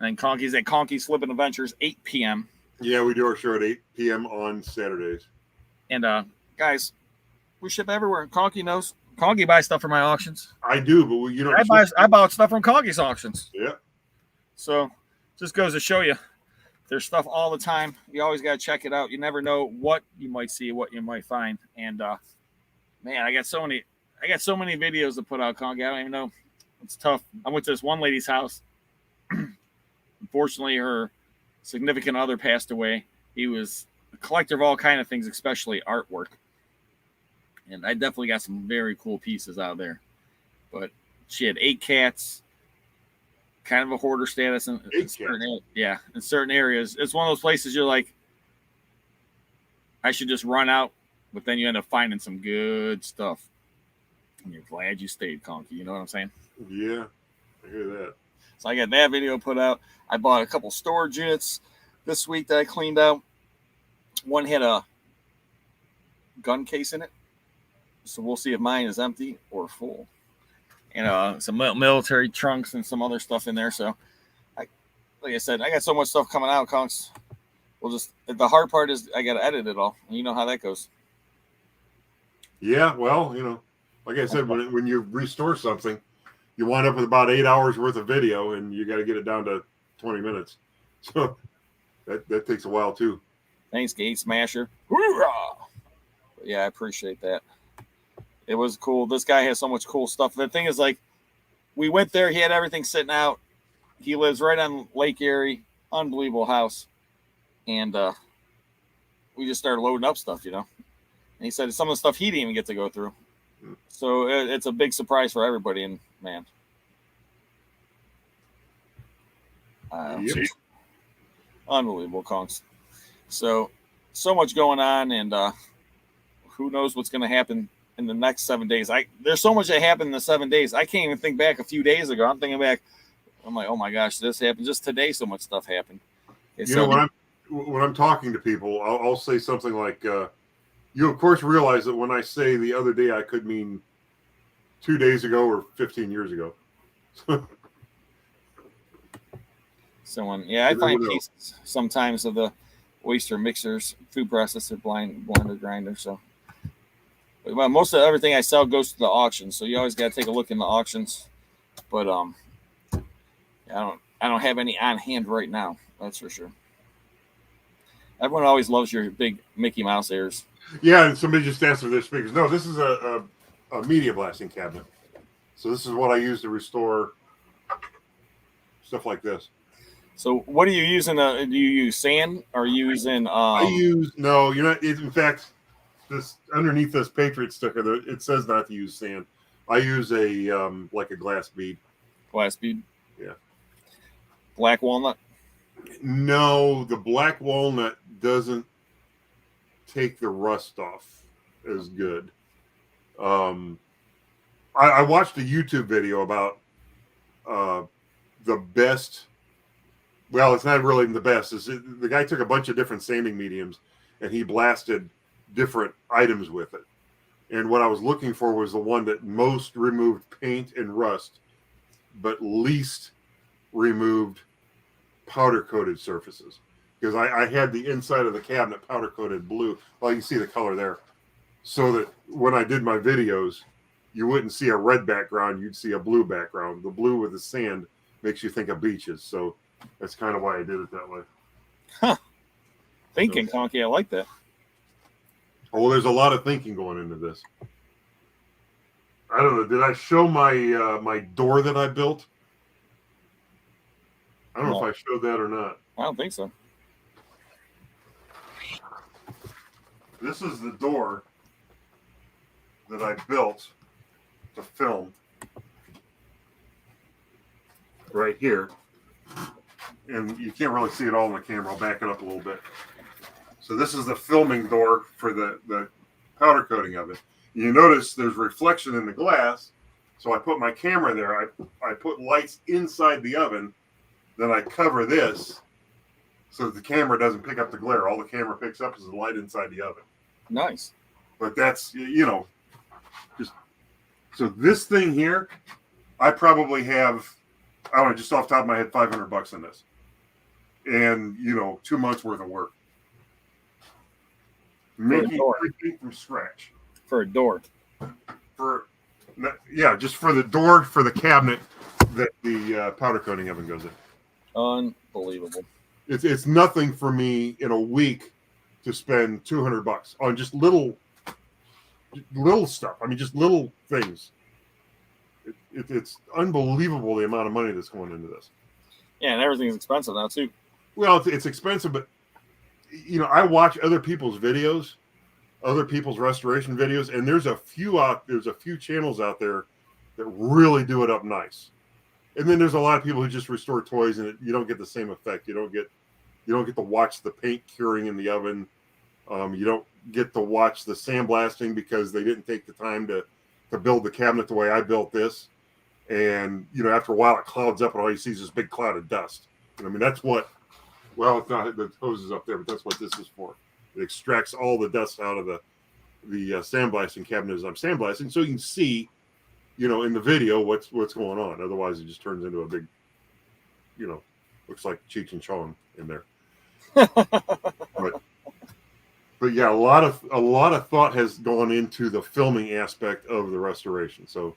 And Conky's at Conky's Flippin' Adventures, 8 p.m. Yeah, we do our show at 8 p.m. on Saturdays. And guys, we ship everywhere. Conky knows. Conky buys stuff for my auctions. I do, but you know, I bought stuff from Conky's auctions. Yeah. So just goes to show you, there's stuff all the time. You always got to check it out. You never know what you might see, what you might find. And man, I got so many videos to put out, Conky. I don't even know. It's tough. I went to this one lady's house. Unfortunately, her significant other passed away. He was a collector of all kind of things, especially artwork. And I definitely got some very cool pieces out there. But she had 8 cats, kind of a hoarder status in certain areas. It's one of those places you're like, I should just run out, but then you end up finding some good stuff. And you're glad you stayed, Conky. You know what I'm saying? Yeah, I hear that. So I got that video put out. I bought a couple storage units this week that I cleaned out. One had a gun case in it. So we'll see if mine is empty or full. And some military trunks and some other stuff in there. So, like I said, I got so much stuff coming out, Conks. The hard part is I got to edit it all. And you know how that goes. Yeah, well, you know, like I said, when you restore something, you wind up with about 8 hours worth of video, and you got to get it down to 20 minutes. So that takes a while too. Thanks, Gate Smasher. Hoorah! Yeah, I appreciate that. It was cool. This guy has so much cool stuff. The thing is, like, we went there. He had everything sitting out. He lives right on Lake Erie. Unbelievable house. And we just started loading up stuff, you know. And he said some of the stuff he didn't even get to go through. So it's a big surprise for everybody. And, man. Unbelievable, Conks. So much going on. And who knows what's going to happen in the next 7 days. There's so much that happened in the 7 days. I can't even think back a few days ago. I'm thinking back. I'm like, oh my gosh, this happened. Just today, so much stuff happened. You know, when I'm talking to people, I'll say something like, you of course realize that when I say the other day, I could mean 2 days ago or 15 years ago. I find pieces sometimes of the oyster mixers, food processor, blender grinder. So, well, most of everything I sell goes to the auction. So you always got to take a look in the auctions. But I don't have any on hand right now. That's for sure. Everyone always loves your big Mickey Mouse ears. Yeah, and somebody just asked for their speakers. No, this is a media blasting cabinet. So this is what I use to restore stuff like this. So what are you using? Do you use sand? Or are you using? In fact, this underneath this Patriot sticker, it says not to use sand. I use a like a glass bead. Glass bead. Yeah. Black walnut. No, the black walnut doesn't take the rust off as good. I watched a YouTube video about the best. Well, it's not really the best. The guy took a bunch of different sanding mediums and he blasted different items with it. And what I was looking for was the one that most removed paint and rust, but least removed powder-coated surfaces. Because I had the inside of the cabinet powder-coated blue. Well, you can see the color there. So that when I did my videos, you wouldn't see a red background. You'd see a blue background. The blue with the sand makes you think of beaches. So that's kind of why I did it that way. Huh. Thinking, Conky. I like that. Oh, well, there's a lot of thinking going into this. I don't know. Did I show my my door that I built? I don't know if I showed that or not. I don't think so. This is the door that I built to film right here. And you can't really see it all in the camera. I'll back it up a little bit. So this is the filming door for the powder coating of it. You notice there's reflection in the glass. So I put my camera there. I put lights inside the oven. Then I cover this so that the camera doesn't pick up the glare. All the camera picks up is the light inside the oven. Nice. But that's, just so this thing here, I probably have, I don't know, just off the top of my head, $500 in this. And, 2 months worth of work. Making everything from scratch. For a door. Just for the door, for the cabinet that the powder coating oven goes in. Unbelievable. It's nothing for me in a week to spend $200 on just little stuff. I mean, just little things. It's unbelievable the amount of money that's going into this. Yeah, and everything's expensive now too. Well, it's expensive, but I watch other people's videos, other people's restoration videos, and there's a few channels out there that really do it up nice. And then there's a lot of people who just restore toys, and you don't get the same effect. You don't get to watch the paint curing in the oven. You don't get to watch the sandblasting because they didn't take the time to build the cabinet the way I built this. And after a while, it clouds up, and all you see is this big cloud of dust. I mean, that's what. Well, it's not, the hose is up there, but that's what this is for. It extracts all the dust out of the sandblasting cabinet as I'm sandblasting, so you can see, in the video what's going on. Otherwise, it just turns into a big, looks like Cheech and Chong in there. but yeah, a lot of thought has gone into the filming aspect of the restoration. So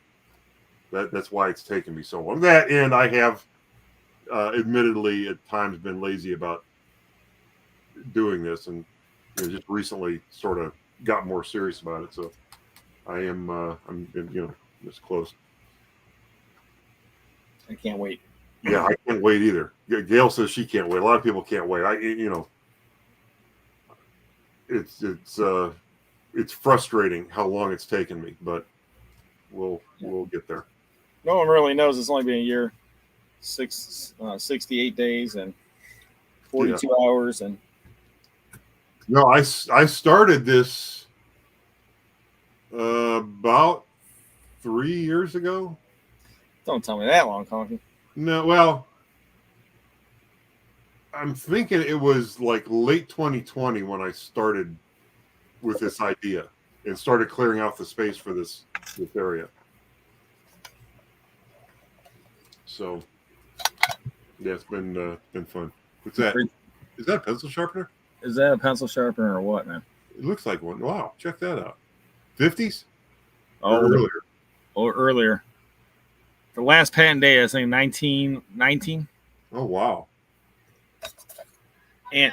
that's why it's taken me so long. That, and I have. Admittedly, at times been lazy about doing this, and just recently sort of got more serious about it. So I am, I'm just close. I can't wait. Yeah, I can't wait either. Gail says she can't wait. A lot of people can't wait. It's frustrating how long it's taken me, but we'll get there. No one really knows. It's only been a year. 68 days and 42 hours. And no, I started this about 3 years ago. Don't tell me that long, Conky. No, well, I'm thinking it was like late 2020 when I started with this idea and started clearing out the space for this area. So yeah, it's been fun. What's that? Is that a pencil sharpener? Is that a pencil sharpener or what, man? It looks like one. Wow, check that out. 50s? Oh, earlier. Or earlier. The last patent day, I think 1919. Oh, wow. And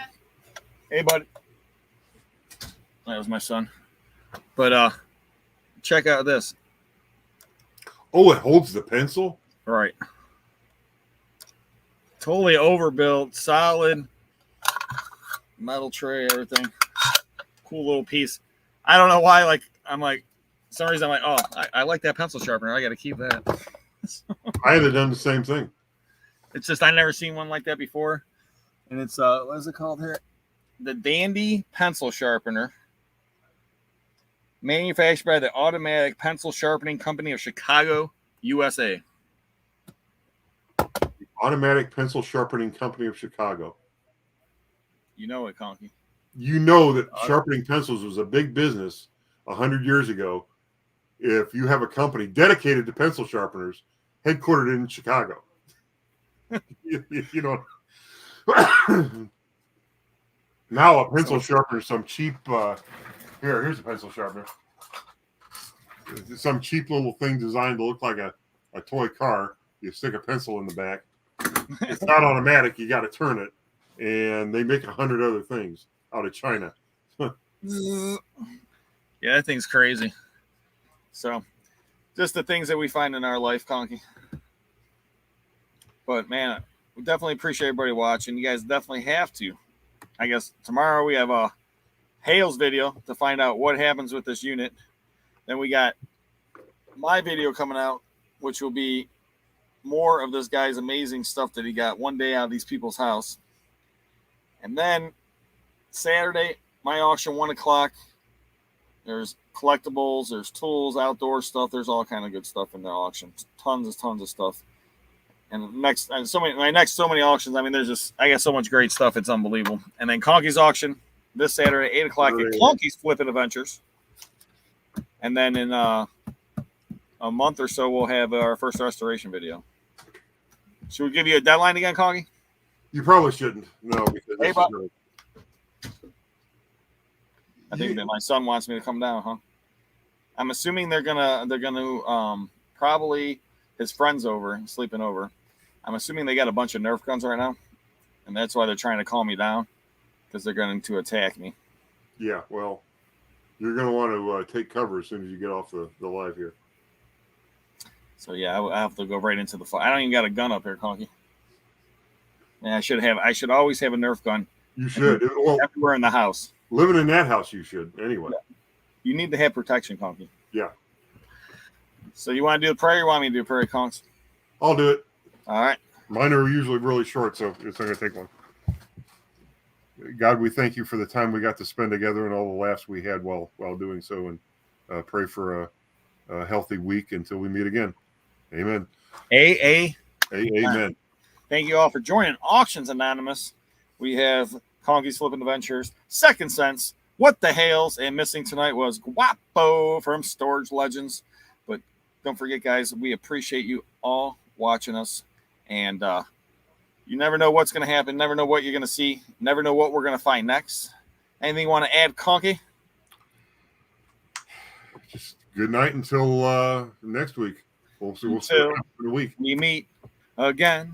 hey, buddy. That was my son. But check out this. Oh, it holds the pencil? Right. Totally overbuilt, solid metal tray, everything. Cool little piece. I don't know why. For some reason, I'm like, oh, I like that pencil sharpener. I got to keep that. I had done the same thing. It's just I never seen one like that before, and it's what is it called here? The Dandy Pencil Sharpener, manufactured by the Automatic Pencil Sharpening Company of Chicago, USA. Automatic Pencil Sharpening Company of Chicago. You know it, Conky. You know that sharpening pencils was a big business 100 years ago. If you have a company dedicated to pencil sharpeners, headquartered in Chicago, now a pencil sharpener, some cheap. Here's a pencil sharpener. Some cheap little thing designed to look like a toy car. You stick a pencil in the back. It's not automatic. You got to turn it, and they make 100 other things out of China. Yeah, that thing's crazy. So, just the things that we find in our life, Conky. But man, we definitely appreciate everybody watching. You guys definitely have to. I guess tomorrow we have a Hales video to find out what happens with this unit. Then we got my video coming out, which will be more of this guy's amazing stuff that he got one day out of these people's house. And then Saturday, my auction, 1 o'clock. There's collectibles, there's tools, outdoor stuff. There's all kind of good stuff in the auction. Tons of stuff. And so many auctions. I mean, I got so much great stuff. It's unbelievable. And then Conky's auction this Saturday, 8 o'clock at Conky's Flippin' Adventures. And then in a month or so, we'll have our first restoration video. Should we give you a deadline again, Conky? You probably shouldn't. No, because Hey, this Bob. is really- I think that my son wants me to come down, huh? I'm assuming they're gonna probably his friends over, sleeping over. I'm assuming they got a bunch of Nerf guns right now, and that's why they're trying to calm me down because they're going to attack me. Yeah, well, you're going to want to take cover as soon as you get off the live here. So yeah, I have to go right into the fight. I don't even got a gun up here, Conky. Yeah, I should always have a Nerf gun. You should. Well, everywhere in the house. Living in that house, you should. Anyway. Yeah. You need to have protection, Conky. Yeah. So you want to do the prayer or you want me to do the prayer, Conks? I'll do it. All right. Mine are usually really short, so it's not going to take long. God, we thank you for the time we got to spend together and all the laughs we had while doing so, and pray for a healthy week until we meet again. Amen. Amen. Thank you all for joining Auctions Anonymous. We have Conky's Flippin' Adventures, Second Sense, What the Hales, and missing tonight was Guapo from Storage Legends. But don't forget, guys, we appreciate you all watching us. And you never know what's going to happen. Never know what you're going to see. Never know what we're going to find next. Anything you want to add, Conky? Just good night until next week. We'll see what happens in a week. We meet again.